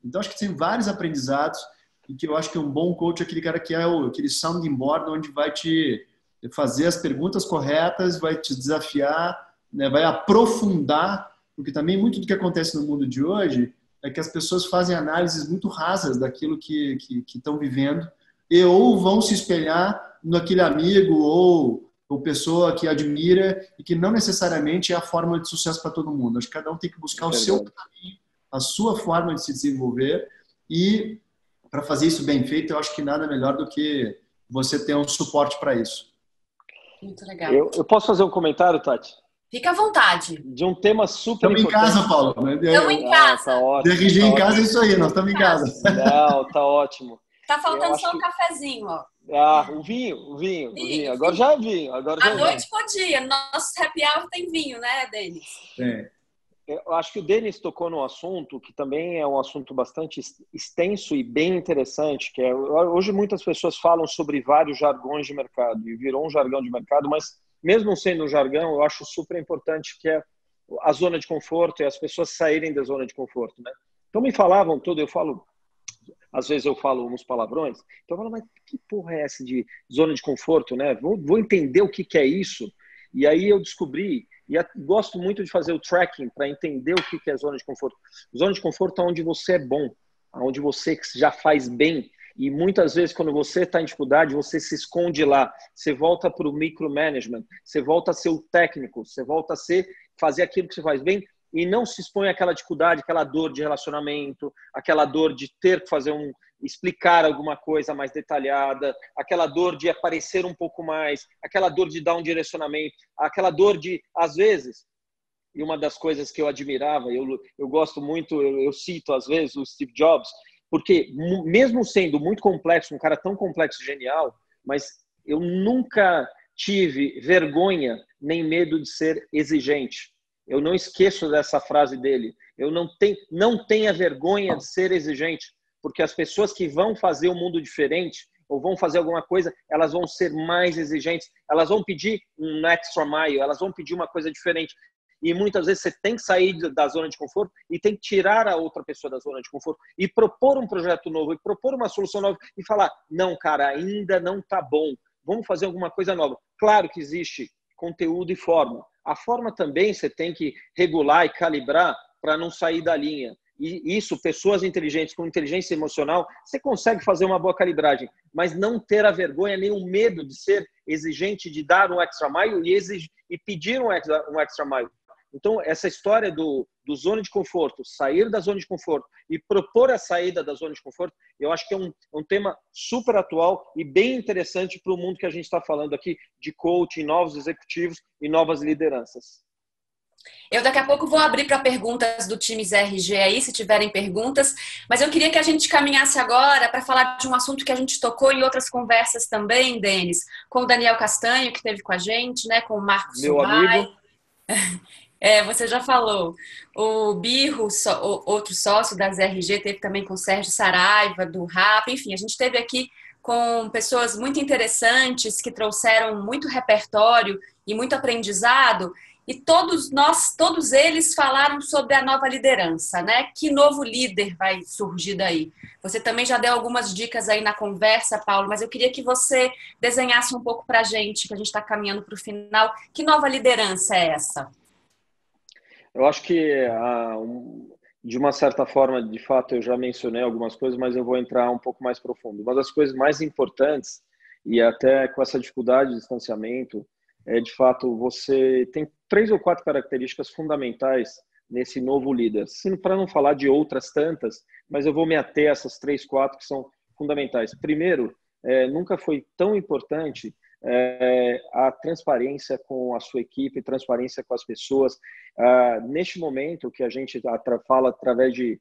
Então, acho que tem vários aprendizados e que eu acho que um bom coach é aquele cara que é aquele sounding board, onde vai te fazer as perguntas corretas, vai te desafiar, né, vai aprofundar, porque também muito do que acontece no mundo de hoje é que as pessoas fazem análises muito rasas daquilo que estão vivendo e ou vão se espelhar naquele amigo ou pessoa que admira e que não necessariamente é a fórmula de sucesso para todo mundo. Acho que cada um tem que buscar o seu caminho, a sua forma de se desenvolver, e para fazer isso bem feito, eu acho que nada melhor do que você ter um suporte para isso. Muito legal. Eu posso fazer um comentário, Tati? Fica à vontade. De um tema super importante. Estamos em casa, Paulo. Estamos em casa. Tá ótimo. DRG em casa é isso aí, nós estamos em casa. Não, tá ótimo. Tá faltando só um cafezinho, ó. O vinho. Agora já é vinho. À noite podia. Nosso happy hour tem vinho, né, Denis? Eu acho que o Denis tocou num assunto que também é um assunto bastante extenso e bem interessante, que é hoje muitas pessoas falam sobre vários jargões de mercado e virou um jargão de mercado, mas mesmo sendo um jargão, eu acho super importante que é a zona de conforto e as pessoas saírem da zona de conforto, né? Então me falavam tudo, às vezes eu falo uns palavrões, então eu falo, mas que porra é essa de zona de conforto, né? Vou entender o que é isso. E aí eu descobri, gosto muito de fazer o tracking para entender o que é zona de conforto. Zona de conforto é onde você é bom, onde você já faz bem. E muitas vezes, quando você está em dificuldade, você se esconde lá. Você volta para o micromanagement, você volta a ser o técnico, você volta a fazer aquilo que você faz bem e não se expõe àquela dificuldade, aquela dor de relacionamento, aquela dor de ter que explicar alguma coisa mais detalhada, aquela dor de aparecer um pouco mais, aquela dor de dar um direcionamento, aquela dor de, às vezes, e uma das coisas que eu admirava, eu gosto muito, eu cito às vezes o Steve Jobs, porque mesmo sendo muito complexo, um cara tão complexo e genial, mas eu nunca tive vergonha nem medo de ser exigente. Eu não esqueço dessa frase dele. Eu não tenha vergonha de ser exigente, porque as pessoas que vão fazer um mundo diferente ou vão fazer alguma coisa, elas vão ser mais exigentes, elas vão pedir um extra mile, elas vão pedir uma coisa diferente. E muitas vezes você tem que sair da zona de conforto e tem que tirar a outra pessoa da zona de conforto e propor um projeto novo, e propor uma solução nova e falar, não, cara, ainda não está bom, vamos fazer alguma coisa nova. Claro que existe conteúdo e forma. A forma também você tem que regular e calibrar para não sair da linha. E isso, pessoas inteligentes com inteligência emocional, você consegue fazer uma boa calibragem, mas não ter a vergonha nem o medo de ser exigente, de dar um extra mile e pedir um extra mile. Então, essa história do zona de conforto, sair da zona de conforto e propor a saída da zona de conforto, eu acho que é um tema super atual e bem interessante para o mundo que a gente está falando aqui de coaching, novos executivos e novas lideranças. Eu daqui a pouco vou abrir para perguntas do time RG aí, se tiverem perguntas, mas eu queria que a gente caminhasse agora para falar de um assunto que a gente tocou em outras conversas também, Denis, com o Daniel Castanho, que esteve com a gente, né, com o Marcos Meu amigo. Você já falou. O Birro, outro sócio das RG, teve também com o Sérgio Saraiva, do RAP. Enfim, a gente teve aqui com pessoas muito interessantes que trouxeram muito repertório e muito aprendizado. E todos eles falaram sobre a nova liderança, né? Que novo líder vai surgir daí? Você também já deu algumas dicas aí na conversa, Paulo, mas eu queria que você desenhasse um pouco para a gente, que a gente está caminhando para o final. Que nova liderança é essa? Eu acho que, de uma certa forma, de fato, eu já mencionei algumas coisas, mas eu vou entrar um pouco mais profundo. Uma das coisas mais importantes, e até com essa dificuldade de distanciamento, é, de fato, você tem 3 ou 4 características fundamentais nesse novo líder. Para não falar de outras tantas, mas eu vou me ater a essas 3, 4 que são fundamentais. Primeiro, nunca foi tão importante a transparência com a sua equipe, transparência com as pessoas. Neste momento que a gente fala através de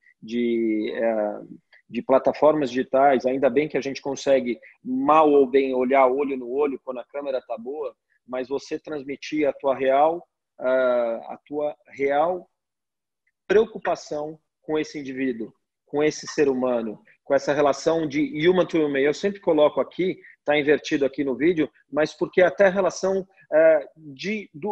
plataformas digitais, ainda bem que a gente consegue, mal ou bem, olhar olho no olho quando a câmera está boa, mas você transmitir a tua real preocupação com esse indivíduo, com esse ser humano, com essa relação de human to human. Eu sempre coloco aqui, está invertido aqui no vídeo, mas porque até a relação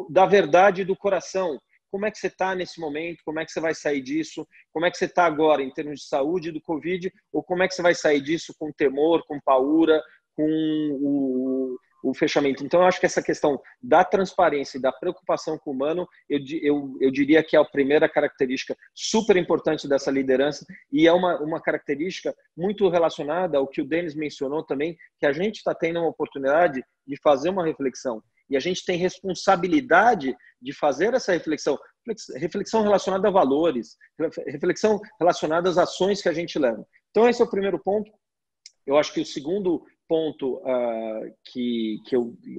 da verdade do coração. Como é que você está nesse momento? Como é que você vai sair disso? Como é que você está agora em termos de saúde do Covid? Ou como é que você vai sair disso com temor, com paura, com o fechamento? Então, eu acho que essa questão da transparência e da preocupação com o humano, eu diria que é a primeira característica super importante dessa liderança e é uma característica muito relacionada ao que o Denis mencionou também, que a gente está tendo uma oportunidade de fazer uma reflexão. E a gente tem responsabilidade de fazer essa reflexão relacionada a valores, reflexão relacionada às ações que a gente leva. Então, esse é o primeiro ponto. Eu acho que o segundo ponto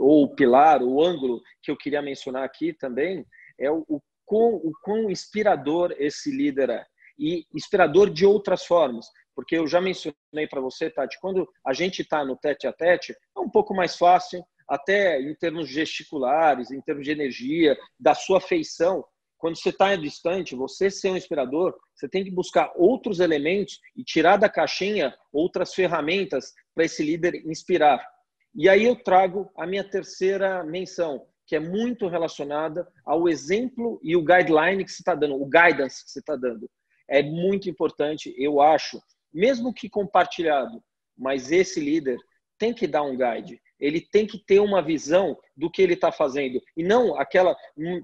ou o pilar, o ângulo que eu queria mencionar aqui também é o quão inspirador esse líder é. E inspirador de outras formas. Porque eu já mencionei para você, Tati, quando a gente está no tete-a-tete, é um pouco mais fácil, até em termos gesticulares, em termos de energia, da sua feição. quando você está distante, você ser um inspirador, você tem que buscar outros elementos e tirar da caixinha outras ferramentas para esse líder inspirar. E aí eu trago a minha terceira menção, que é muito relacionada ao exemplo e o guideline que você está dando, o guidance que você está dando. É muito importante, eu acho, mesmo que compartilhado, mas esse líder tem que dar um guide. Ele tem que ter uma visão do que ele está fazendo. E não aquela,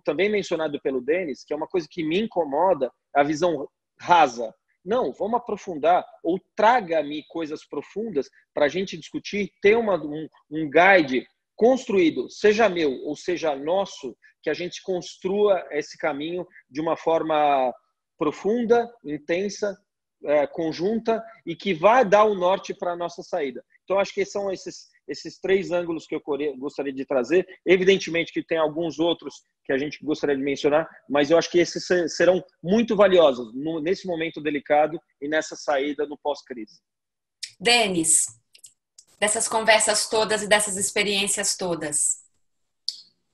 também mencionado pelo Denis, que é uma coisa que me incomoda, a visão rasa. Não, vamos aprofundar, ou traga-me coisas profundas para a gente discutir, ter um guide construído, seja meu ou seja nosso, que a gente construa esse caminho de uma forma profunda, intensa, conjunta e que vai dar o norte para a nossa saída. Então, acho que são esses três ângulos que eu gostaria de trazer. Evidentemente que tem alguns outros que a gente gostaria de mencionar, mas eu acho que esses serão muito valiosos nesse momento delicado e nessa saída no pós-crise. Denis, dessas conversas todas e dessas experiências todas.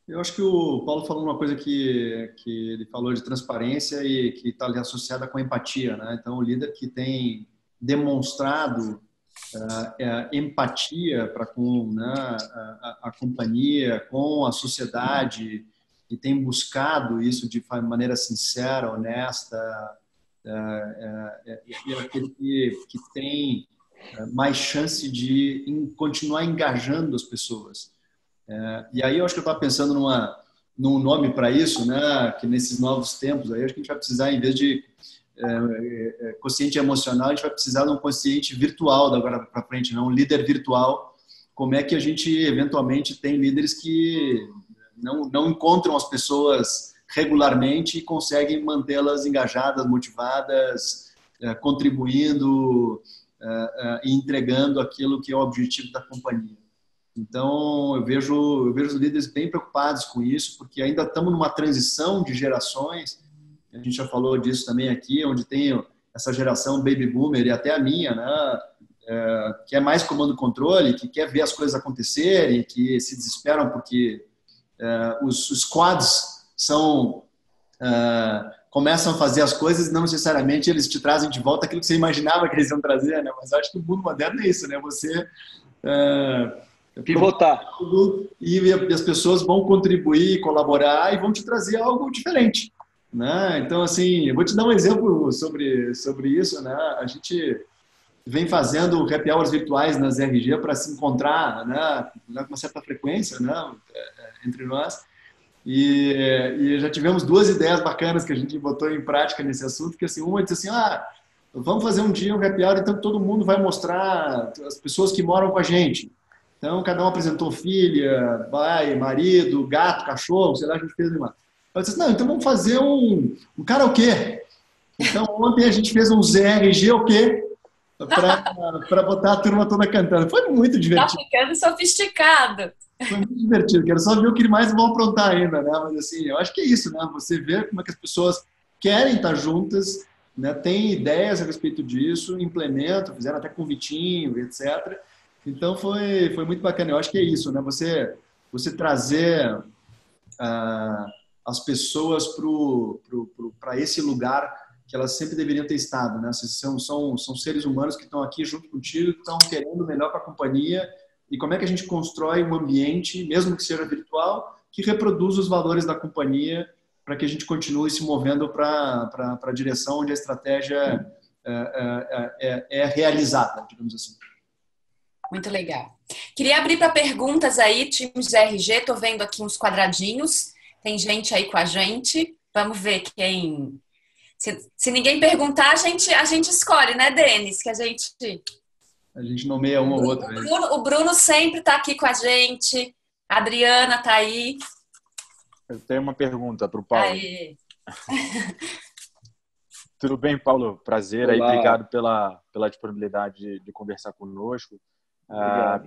Eu acho que o Paulo falou uma coisa que ele falou de transparência e que está ali associada com empatia, né? Então, o líder que tem demonstrado empatia para com, né, a companhia, com a sociedade, e tem buscado isso de maneira sincera, honesta, é aquele que tem mais chance de continuar engajando as pessoas. E aí eu acho que eu estava pensando num nome para isso, né? Que nesses novos tempos aí acho que a gente vai precisar, em vez de consciente emocional, a gente vai precisar de um consciente virtual da agora para frente, não um líder virtual. Como é que a gente eventualmente tem líderes que não encontram as pessoas regularmente e conseguem mantê-las engajadas, motivadas, contribuindo e entregando aquilo que é o objetivo da companhia. Então, eu vejo os líderes bem preocupados com isso, porque ainda estamos numa transição de gerações. A gente já falou disso também aqui, onde tem essa geração baby boomer e até a minha, né? Que é mais comando e controle, que quer ver as coisas acontecerem, que se desesperam porque os squads começam a fazer as coisas e não necessariamente eles te trazem de volta aquilo que você imaginava que eles iam trazer, né? Mas acho que o mundo moderno é isso, né? Você pivotar. E as pessoas vão contribuir, colaborar e vão te trazer algo diferente, né? Então, assim, eu vou te dar um exemplo sobre isso, né? A gente vem fazendo happy hours virtuais nas RG para se encontrar, né? Com uma certa frequência, né? Entre nós. E já tivemos duas ideias bacanas que a gente botou em prática nesse assunto, que assim, uma disse assim, vamos fazer um dia um happy hour, então todo mundo vai mostrar as pessoas que moram com a gente. Então, cada um apresentou filha, pai, marido, gato, cachorro, sei lá, a gente fez uma. Eu disse, não, então vamos fazer um karaokê. Então, ontem a gente fez um ZRG o quê? Para botar a turma toda cantando. Foi muito divertido. Tá ficando sofisticado. Foi muito divertido. Quero só ver o que mais vão aprontar ainda, né? Mas assim, eu acho que é isso, né? Você vê como é que as pessoas querem estar juntas, né? Tem ideias a respeito disso, implementam, fizeram até convitinho, etc. Então foi muito bacana. Eu acho que é isso, né? Você trazer as pessoas para esse lugar que elas sempre deveriam ter estado, né? São seres humanos que estão aqui junto contigo, que estão querendo o melhor para a companhia. E como é que a gente constrói um ambiente, mesmo que seja virtual, que reproduz os valores da companhia para que a gente continue se movendo para a direção onde a estratégia é realizada, digamos assim. Muito legal. Queria abrir para perguntas aí, times de RG, estou vendo aqui uns quadradinhos, tem gente aí com a gente, vamos ver quem... Se ninguém perguntar, a gente escolhe, né, Denis? Que a gente nomeia um ou outro. O Bruno sempre está aqui com a gente, a Adriana está aí. Eu tenho uma pergunta para o Paulo. Aê. Tudo bem, Paulo? Prazer. Aí, obrigado pela disponibilidade de conversar conosco.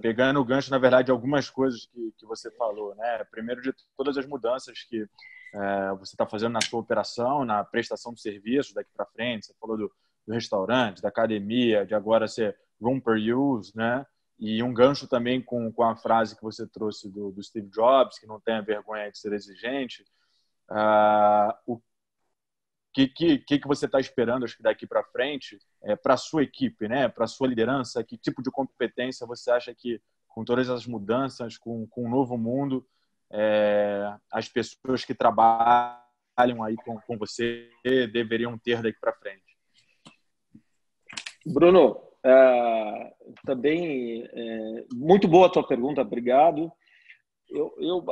Pegando o gancho, na verdade, algumas coisas que você falou, né? Primeiro de todas as mudanças que você está fazendo na sua operação, na prestação de serviços daqui para frente. Você falou do restaurante, da academia, de agora ser room per use, né? E um gancho também com a frase que você trouxe do Steve Jobs, que não tenha vergonha de ser exigente. que você está esperando, acho que daqui para frente, para a sua equipe, né? Para a sua liderança? Que tipo de competência você acha que, com todas as mudanças, com um novo mundo, as pessoas que trabalham aí com você deveriam ter daqui para frente? Bruno, também muito boa a tua pergunta, obrigado.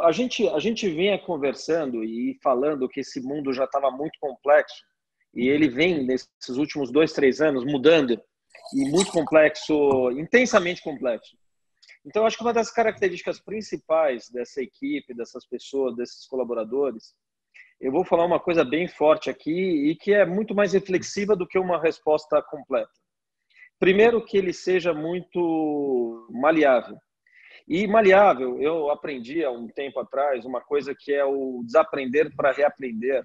A gente vinha conversando e falando que esse mundo já estava muito complexo e ele vem, nesses últimos 2, 3 anos, mudando e muito complexo, intensamente complexo. Então, acho que uma das características principais dessa equipe, dessas pessoas, desses colaboradores, eu vou falar uma coisa bem forte aqui e que é muito mais reflexiva do que uma resposta completa. Primeiro, que ele seja muito maleável. E maleável, eu aprendi há um tempo atrás uma coisa que é o desaprender para reaprender.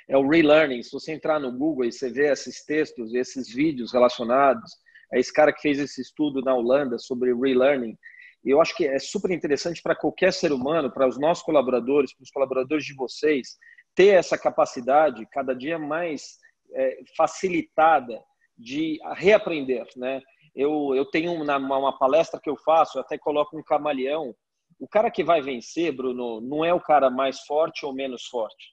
É o relearning. Se você entrar no Google e você vê esses textos, esses vídeos relacionados, é esse cara que fez esse estudo na Holanda sobre relearning, eu acho que é super interessante para qualquer ser humano, para os nossos colaboradores, para os colaboradores de vocês, ter essa capacidade cada dia mais facilitada de reaprender, né? Eu tenho uma palestra que eu faço, eu até coloco um camaleão. O cara que vai vencer, Bruno, não é o cara mais forte ou menos forte.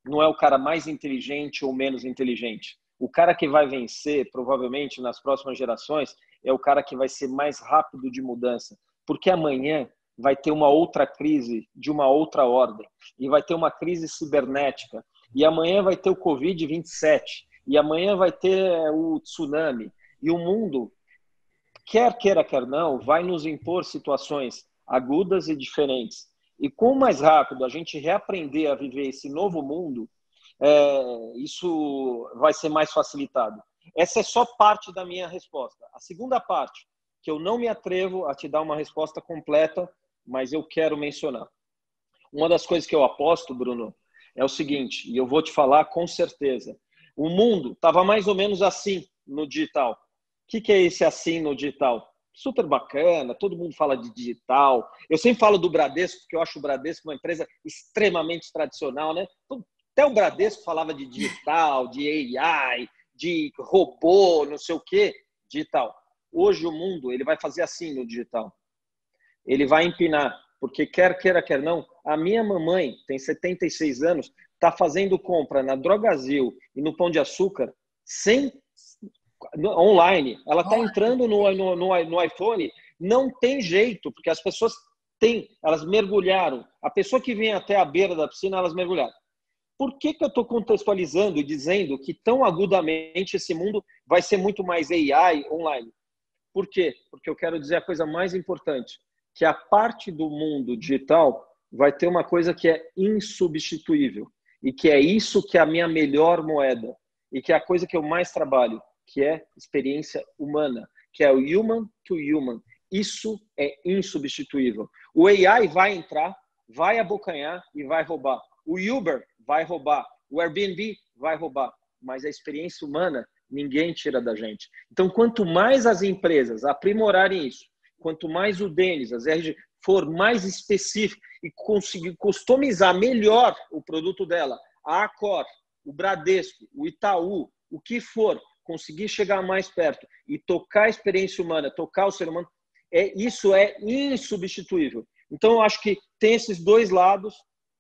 Não é o cara mais inteligente ou menos inteligente. O cara que vai vencer, provavelmente, nas próximas gerações, é o cara que vai ser mais rápido de mudança. Porque amanhã vai ter uma outra crise de uma outra ordem. E vai ter uma crise cibernética. E amanhã vai ter o Covid-27. E amanhã vai ter o tsunami. E o mundo, quer queira, quer não, vai nos impor situações agudas e diferentes. E quanto mais rápido a gente reaprender a viver esse novo mundo, isso vai ser mais facilitado. Essa é só parte da minha resposta. A segunda parte, que eu não me atrevo a te dar uma resposta completa, mas eu quero mencionar. Uma das coisas que eu aposto, Bruno, é o seguinte, e eu vou te falar com certeza. O mundo estava mais ou menos assim no digital. O que é esse assim no digital? Super bacana, todo mundo fala de digital. Eu sempre falo do Bradesco, porque eu acho o Bradesco uma empresa extremamente tradicional, né? Até o Bradesco falava de digital, de AI, de robô, não sei o quê, digital. Hoje o mundo ele vai fazer assim no digital. Ele vai empinar, porque quer queira, quer não, a minha mamãe tem 76 anos, está fazendo compra na Drogazil e no Pão de Açúcar online. Ela está entrando no iPhone, não tem jeito, porque as pessoas elas mergulharam. A pessoa que vem até a beira da piscina, elas mergulharam. Por que eu estou contextualizando e dizendo que tão agudamente esse mundo vai ser muito mais AI online? Por quê? Porque eu quero dizer a coisa mais importante, que a parte do mundo digital vai ter uma coisa que é insubstituível e que é isso que é a minha melhor moeda e que é a coisa que eu mais trabalho, que é experiência humana, que é o human to human. Isso é insubstituível. O AI vai entrar, vai abocanhar e vai roubar. O Uber vai roubar. O Airbnb vai roubar. Mas a experiência humana, ninguém tira da gente. Então, quanto mais as empresas aprimorarem isso, quanto mais o Denis, as RG, for mais específico e conseguir customizar melhor o produto dela, a Accor, o Bradesco, o Itaú, o que for, conseguir chegar mais perto e tocar a experiência humana, tocar o ser humano, isso é insubstituível. Então, eu acho que tem esses dois lados.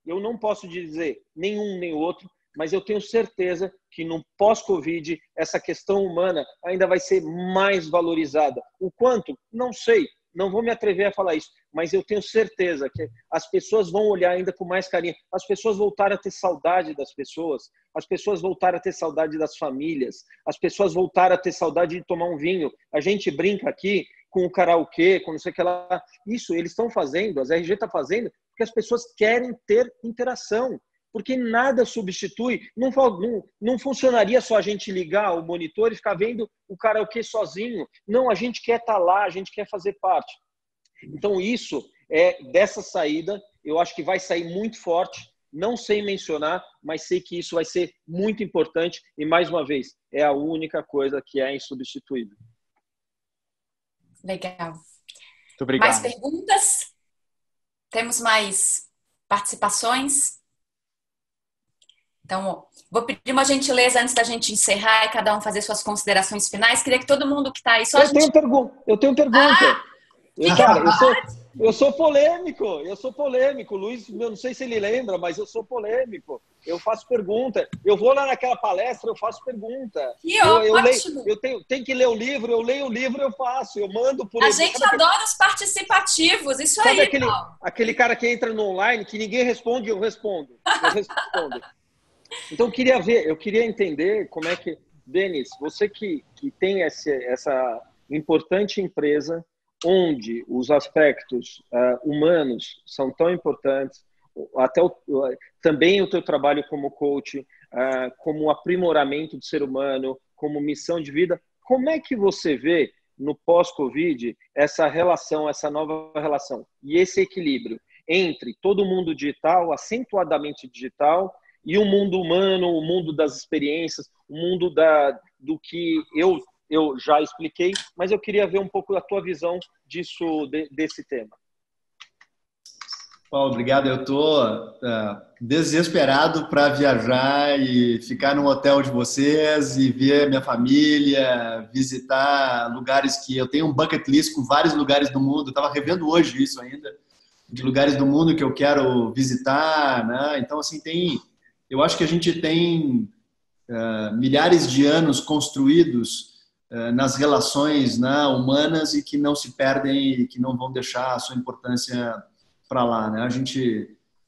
Eu não posso dizer nenhum nem outro, mas eu tenho certeza que no pós-Covid, essa questão humana ainda vai ser mais valorizada. O quanto? Não sei, não vou me atrever a falar isso, mas eu tenho certeza que as pessoas vão olhar ainda com mais carinho. As pessoas voltaram a ter saudade das pessoas, as pessoas voltaram a ter saudade das famílias, as pessoas voltaram a ter saudade de tomar um vinho. A gente brinca aqui com o karaokê, com não sei o que lá. Isso eles estão fazendo, as RG está fazendo, porque as pessoas querem ter interação, porque nada substitui. Não funcionaria só a gente ligar o monitor e ficar vendo o karaokê sozinho. Não, a gente quer estar lá, a gente quer fazer parte. Então, isso dessa saída, eu acho que vai sair muito forte. Não sei mencionar, mas sei que isso vai ser muito importante. E, mais uma vez, é a única coisa que é insubstituível. Legal. Muito obrigado. Mais perguntas? Temos mais participações? Então, vou pedir uma gentileza antes da gente encerrar e cada um fazer suas considerações finais. Queria que todo mundo que está aí só Eu tenho pergunta. Cara, eu sou polêmico. Luiz, eu não sei se ele lembra, mas eu sou polêmico. Eu faço pergunta. Eu vou lá naquela palestra, eu faço pergunta. Ótimo. Eu tenho que ler o livro, eu leio o livro, eu faço. Eu mando por A gente adora os participativos, isso aí. Sabe aquele cara que entra no online, que ninguém responde, eu respondo. Então, eu queria entender como é que... Denis, você que tem essa importante empresa, onde os aspectos humanos são tão importantes, até também o teu trabalho como coach, como aprimoramento do ser humano, como missão de vida, como é que você vê no pós-Covid essa relação, essa nova relação e esse equilíbrio entre todo o mundo digital, acentuadamente digital, e o mundo humano, o mundo das experiências, o mundo do que eu já expliquei, mas eu queria ver um pouco a tua visão desse tema. Paulo, obrigado. Eu estou desesperado para viajar e ficar no hotel de vocês e ver minha família, visitar lugares que eu tenho um bucket list com vários lugares do mundo. Eu estava revendo hoje isso ainda, de lugares do mundo que eu quero visitar, né? Então, assim, eu acho que a gente tem milhares de anos construídos nas relações, né, humanas e que não se perdem e que não vão deixar a sua importância para lá, né?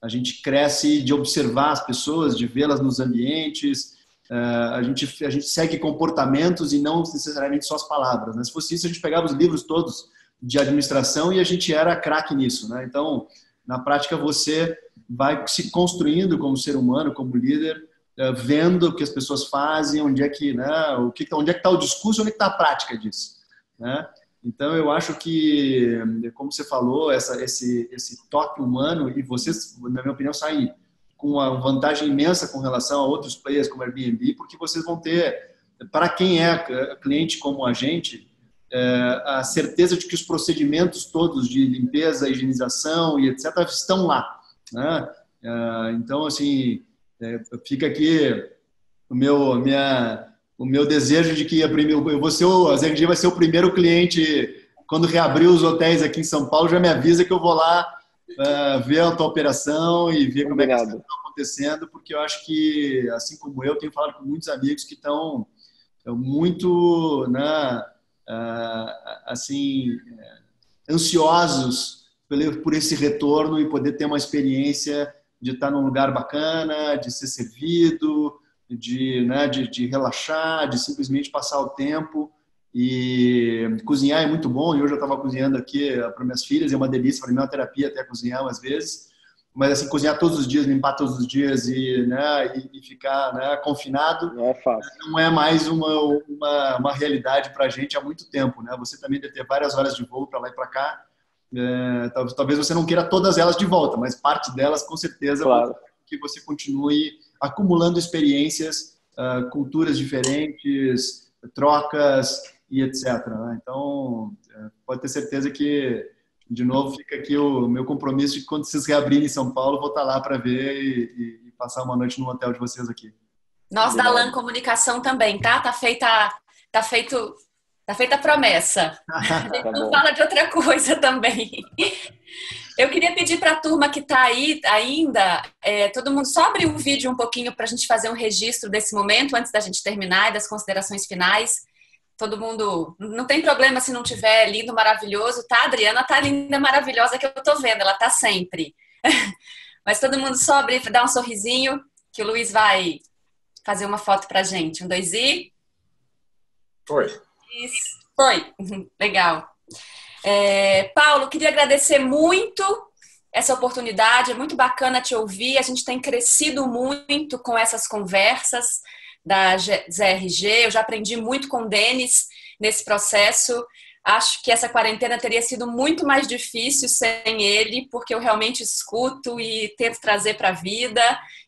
A gente cresce de observar as pessoas, de vê-las nos ambientes, a gente segue comportamentos e não necessariamente só as palavras, né? Se fosse isso, a gente pegava os livros todos de administração e a gente era craque nisso, né? Então, na prática, você vai se construindo como ser humano, como líder, vendo o que as pessoas fazem, onde é que, né, onde é que está o discurso, onde é que está a prática disso, né? Então, eu acho que, como você falou, esse toque humano, e vocês, na minha opinião, saem com uma vantagem imensa com relação a outros players como Airbnb, porque vocês vão ter, para quem é cliente como a gente, a certeza de que os procedimentos todos de limpeza, higienização e etc. estão lá, né? Então, assim, fica aqui o meu desejo de que a ZRG vai ser o primeiro cliente, quando reabrir os hotéis aqui em São Paulo, já me avisa que eu vou lá ver a tua operação e ver como é que está acontecendo, porque eu acho que, assim como eu, tenho falado com muitos amigos que estão muito, né, assim, ansiosos por esse retorno e poder ter uma experiência de estar num lugar bacana, de ser servido, de relaxar, de simplesmente passar o tempo. E cozinhar é muito bom, e hoje eu estava cozinhando aqui para minhas filhas, é uma delícia, para mim é uma terapia até cozinhar às vezes, mas assim, cozinhar todos os dias, limpar todos os dias e ficar, né, confinado não é fácil. Não é mais uma realidade para a gente há muito tempo, né? Você também deve ter várias horas de voo para lá e para cá, talvez você não queira todas elas de volta, mas parte delas com certeza, claro, que você continue acumulando experiências, culturas diferentes, trocas e etc, né? Então, pode ter certeza que, de novo, fica aqui o meu compromisso de que quando vocês reabrirem em São Paulo, vou estar lá para ver e passar uma noite no hotel de vocês aqui. Nós da LAN Comunicação também, tá? Tá feita a promessa. A gente não fala de outra coisa também. Eu queria pedir para a turma que está aí ainda, todo mundo só abrir o vídeo um pouquinho para a gente fazer um registro desse momento, antes da gente terminar e das considerações finais. Todo mundo, não tem problema se não tiver lindo, maravilhoso, tá? A Adriana tá linda, maravilhosa, que eu tô vendo, ela tá sempre. Mas todo mundo só abrir, dá um sorrisinho, que o Luiz vai fazer uma foto pra gente. 1, 2 e... Foi. Isso. Foi. Legal. Paulo, queria agradecer muito essa oportunidade, é muito bacana te ouvir, a gente tem crescido muito com essas conversas da ZRG, eu já aprendi muito com o Denis nesse processo, acho que essa quarentena teria sido muito mais difícil sem ele, porque eu realmente escuto e tento trazer para a vida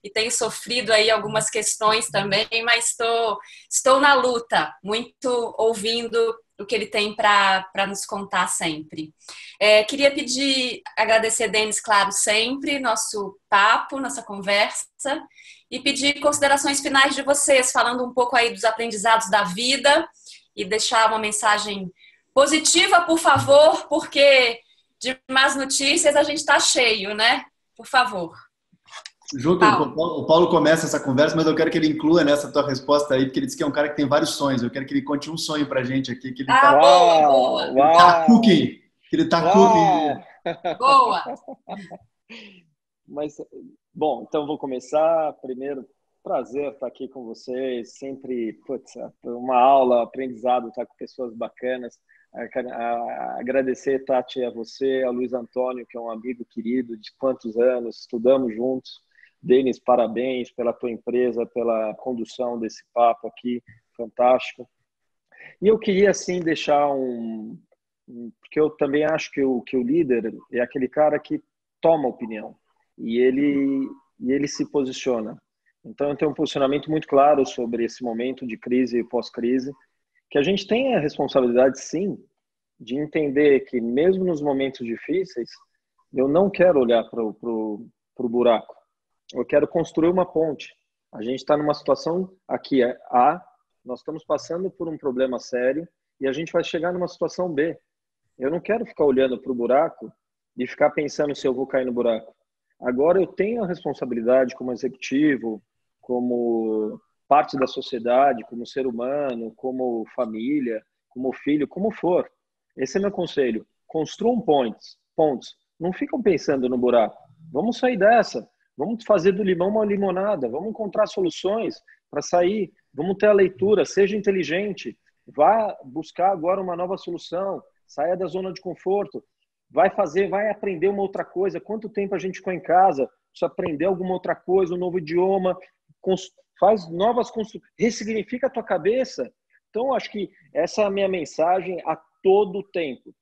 e tenho sofrido aí algumas questões também, mas estou na luta, muito ouvindo o que ele tem para nos contar sempre. Queria agradecer, Denis, claro, sempre, nosso papo, nossa conversa, e pedir considerações finais de vocês, falando um pouco aí dos aprendizados da vida e deixar uma mensagem positiva, por favor, porque de más notícias a gente está cheio, né? Por favor. O Paulo começa essa conversa, mas eu quero que ele inclua nessa tua resposta aí, porque ele disse que é um cara que tem vários sonhos. Eu quero que ele conte um sonho pra gente aqui. Que ele boa! Tá cooking. Que ele tá cooking. Boa! Mas, bom, então vou começar. Primeiro, prazer estar aqui com vocês. Sempre, uma aula, aprendizado, estar com pessoas bacanas. Agradecer, Tati, a você, a Luiz Antônio, que é um amigo querido de quantos anos, estudamos juntos. Denis, parabéns pela tua empresa, pela condução desse papo aqui, fantástico. E eu queria, assim, deixar porque eu também acho que o líder é aquele cara que toma opinião e ele se posiciona. Então, eu tenho um posicionamento muito claro sobre esse momento de crise e pós-crise, que a gente tem a responsabilidade, sim, de entender que mesmo nos momentos difíceis, eu não quero olhar para o buraco. Eu quero construir uma ponte. A gente está numa situação aqui A, nós estamos passando por um problema sério e a gente vai chegar numa situação B. Eu não quero ficar olhando para o buraco e ficar pensando se eu vou cair no buraco. Agora eu tenho a responsabilidade como executivo, como parte da sociedade, como ser humano, como família, como filho, como for. Esse é meu conselho. Construam pontes. Não ficam pensando no buraco. Vamos sair dessa. Vamos fazer do limão uma limonada. Vamos encontrar soluções para sair. Vamos ter a leitura. Seja inteligente. Vá buscar agora uma nova solução. Saia da zona de conforto. Vai aprender uma outra coisa. Quanto tempo a gente ficou em casa? Precisa aprender alguma outra coisa, um novo idioma. Faz novas construções. Ressignifica a tua cabeça. Então, acho que essa é a minha mensagem a todo tempo.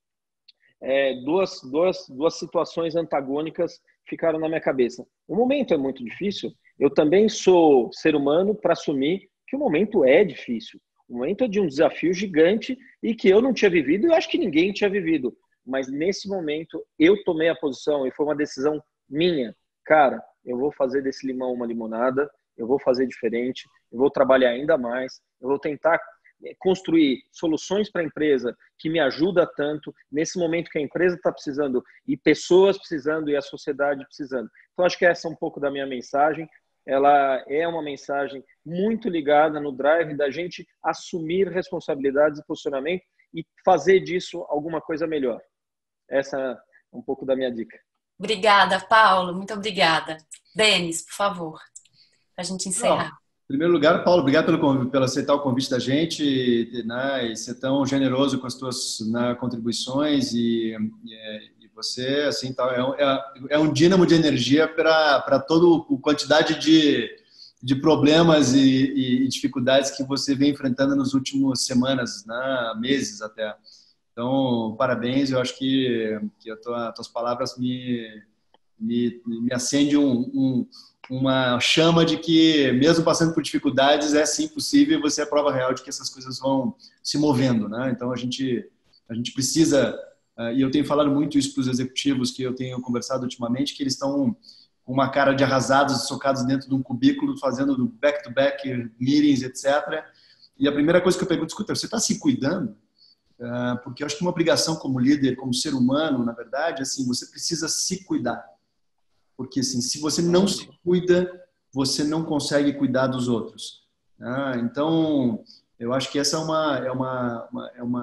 Duas situações antagônicas ficaram na minha cabeça. O momento é muito difícil. Eu também sou ser humano para assumir que o momento é difícil. O momento é de um desafio gigante e que eu não tinha vivido e eu acho que ninguém tinha vivido. Mas nesse momento eu tomei a posição e foi uma decisão minha. Cara, eu vou fazer desse limão uma limonada, eu vou fazer diferente, eu vou trabalhar ainda mais, eu vou tentar construir soluções para a empresa que me ajuda tanto nesse momento que a empresa está precisando e pessoas precisando e a sociedade precisando. Então, acho que essa é um pouco da minha mensagem. Ela é uma mensagem muito ligada no drive da gente assumir responsabilidades e posicionamento e fazer disso alguma coisa melhor. Essa é um pouco da minha dica. Obrigada, Paulo. Muito obrigada. Denis, por favor, para a gente encerrar. Em primeiro lugar, Paulo, obrigado pelo aceitar o convite da gente, né, e ser tão generoso com as tuas, né, contribuições e você, assim, é um dínamo de energia para toda a quantidade de problemas e dificuldades que você vem enfrentando nas últimas semanas, né, meses até. Então, parabéns. Eu acho que as tuas palavras me acende uma chama de que, mesmo passando por dificuldades, é sim possível e você é a prova real de que essas coisas vão se movendo, né? Então, a gente precisa, e eu tenho falado muito isso para os executivos que eu tenho conversado ultimamente, que eles estão com uma cara de arrasados, socados dentro de um cubículo, fazendo back-to-back meetings, etc. E a primeira coisa que eu pergunto, escuta, você está se cuidando? Porque eu acho que uma obrigação como líder, como ser humano, na verdade, assim, você precisa se cuidar. Porque, assim, se você não se cuida, você não consegue cuidar dos outros. Então, eu acho que essa é um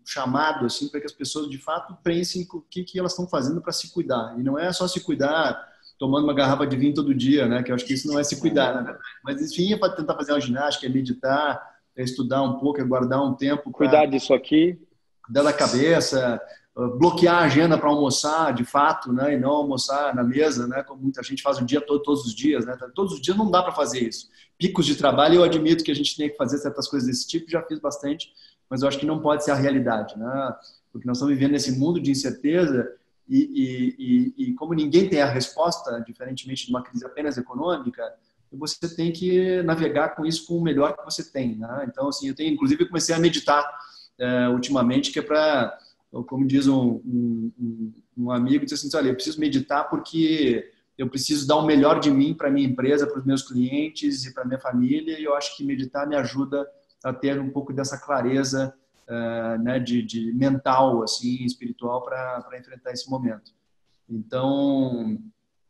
chamado, assim, para que as pessoas, de fato, pensem o que elas estão fazendo para se cuidar. E não é só se cuidar tomando uma garrafa de vinho todo dia, né? Que eu acho que isso não é se cuidar, na verdade. Mas, enfim, é para tentar fazer uma ginástica, é meditar, é estudar um pouco, é guardar um tempo. Cuidar disso aqui. Cuidar da cabeça, bloquear a agenda para almoçar, de fato, né? E não almoçar na mesa, né? Como muita gente faz o dia todo, todos os dias, né? Todos os dias não dá para fazer isso. Picos de trabalho, eu admito que a gente tem que fazer certas coisas desse tipo, já fiz bastante, mas eu acho que não pode ser a realidade, né? Porque nós estamos vivendo nesse mundo de incerteza e como ninguém tem a resposta, diferentemente de uma crise apenas econômica, você tem que navegar com isso com o melhor que você tem, né? Então, assim, inclusive, eu comecei a meditar ultimamente, que é para, como diz um amigo, diz assim, olha, eu preciso meditar porque eu preciso dar o melhor de mim para minha empresa, para os meus clientes e para minha família, e eu acho que meditar me ajuda a ter um pouco dessa clareza, né, de mental, assim, espiritual, para enfrentar esse momento. Então,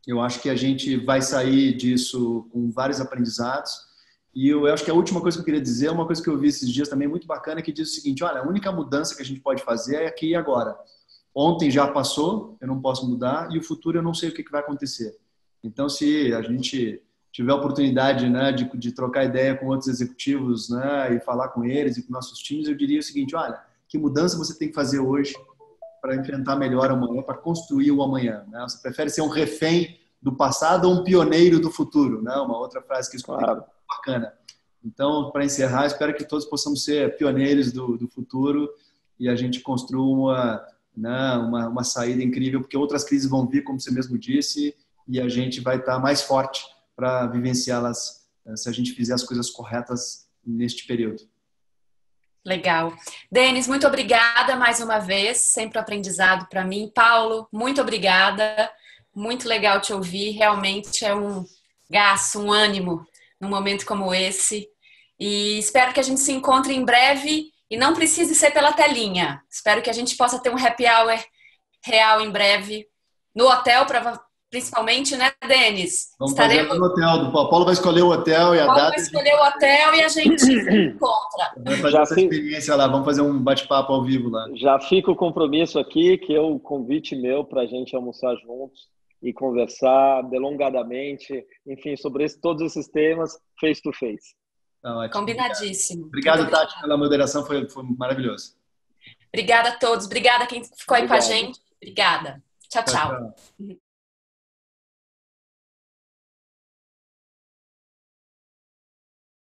eu acho que a gente vai sair disso com vários aprendizados. E eu acho que a última coisa que eu queria dizer é uma coisa que eu vi esses dias também muito bacana, que diz o seguinte, olha, a única mudança que a gente pode fazer é aqui e agora. Ontem já passou, eu não posso mudar, e o futuro eu não sei o que vai acontecer. Então, se a gente tiver a oportunidade, né, de trocar ideia com outros executivos, né, e falar com eles e com nossos times, eu diria o seguinte, olha, que mudança você tem que fazer hoje para enfrentar melhor amanhã, para construir o amanhã, né? Você prefere ser um refém do passado ou um pioneiro do futuro, né? Uma outra frase que eu escutei, claro, bacana. Então, para encerrar, espero que todos possamos ser pioneiros do futuro e a gente construa uma saída incrível, porque outras crises vão vir, como você mesmo disse, e a gente vai estar mais forte para vivenciá-las se a gente fizer as coisas corretas neste período. Legal. Denis, muito obrigada mais uma vez, sempre aprendizado para mim. Paulo, muito obrigada, muito legal te ouvir, realmente é um gás, um ânimo num momento como esse. E espero que a gente se encontre em breve e não precise ser pela telinha. Espero que a gente possa ter um happy hour real em breve, no hotel, principalmente, né, Denis? Vamos fazer no hotel. O Paulo vai escolher o hotel e a data. Paulo vai escolher o hotel e a gente se encontra. Vamos fazer essa experiência lá, vamos fazer um bate-papo ao vivo lá. Já fica o compromisso aqui, que é o convite meu para a gente almoçar juntos e conversar delongadamente, enfim, sobre todos esses temas, face to face. Combinadíssimo. Obrigado, Tati, pela moderação, foi maravilhoso. Obrigada a todos, obrigada a quem ficou aí com a gente. Obrigada. Tchau, tchau.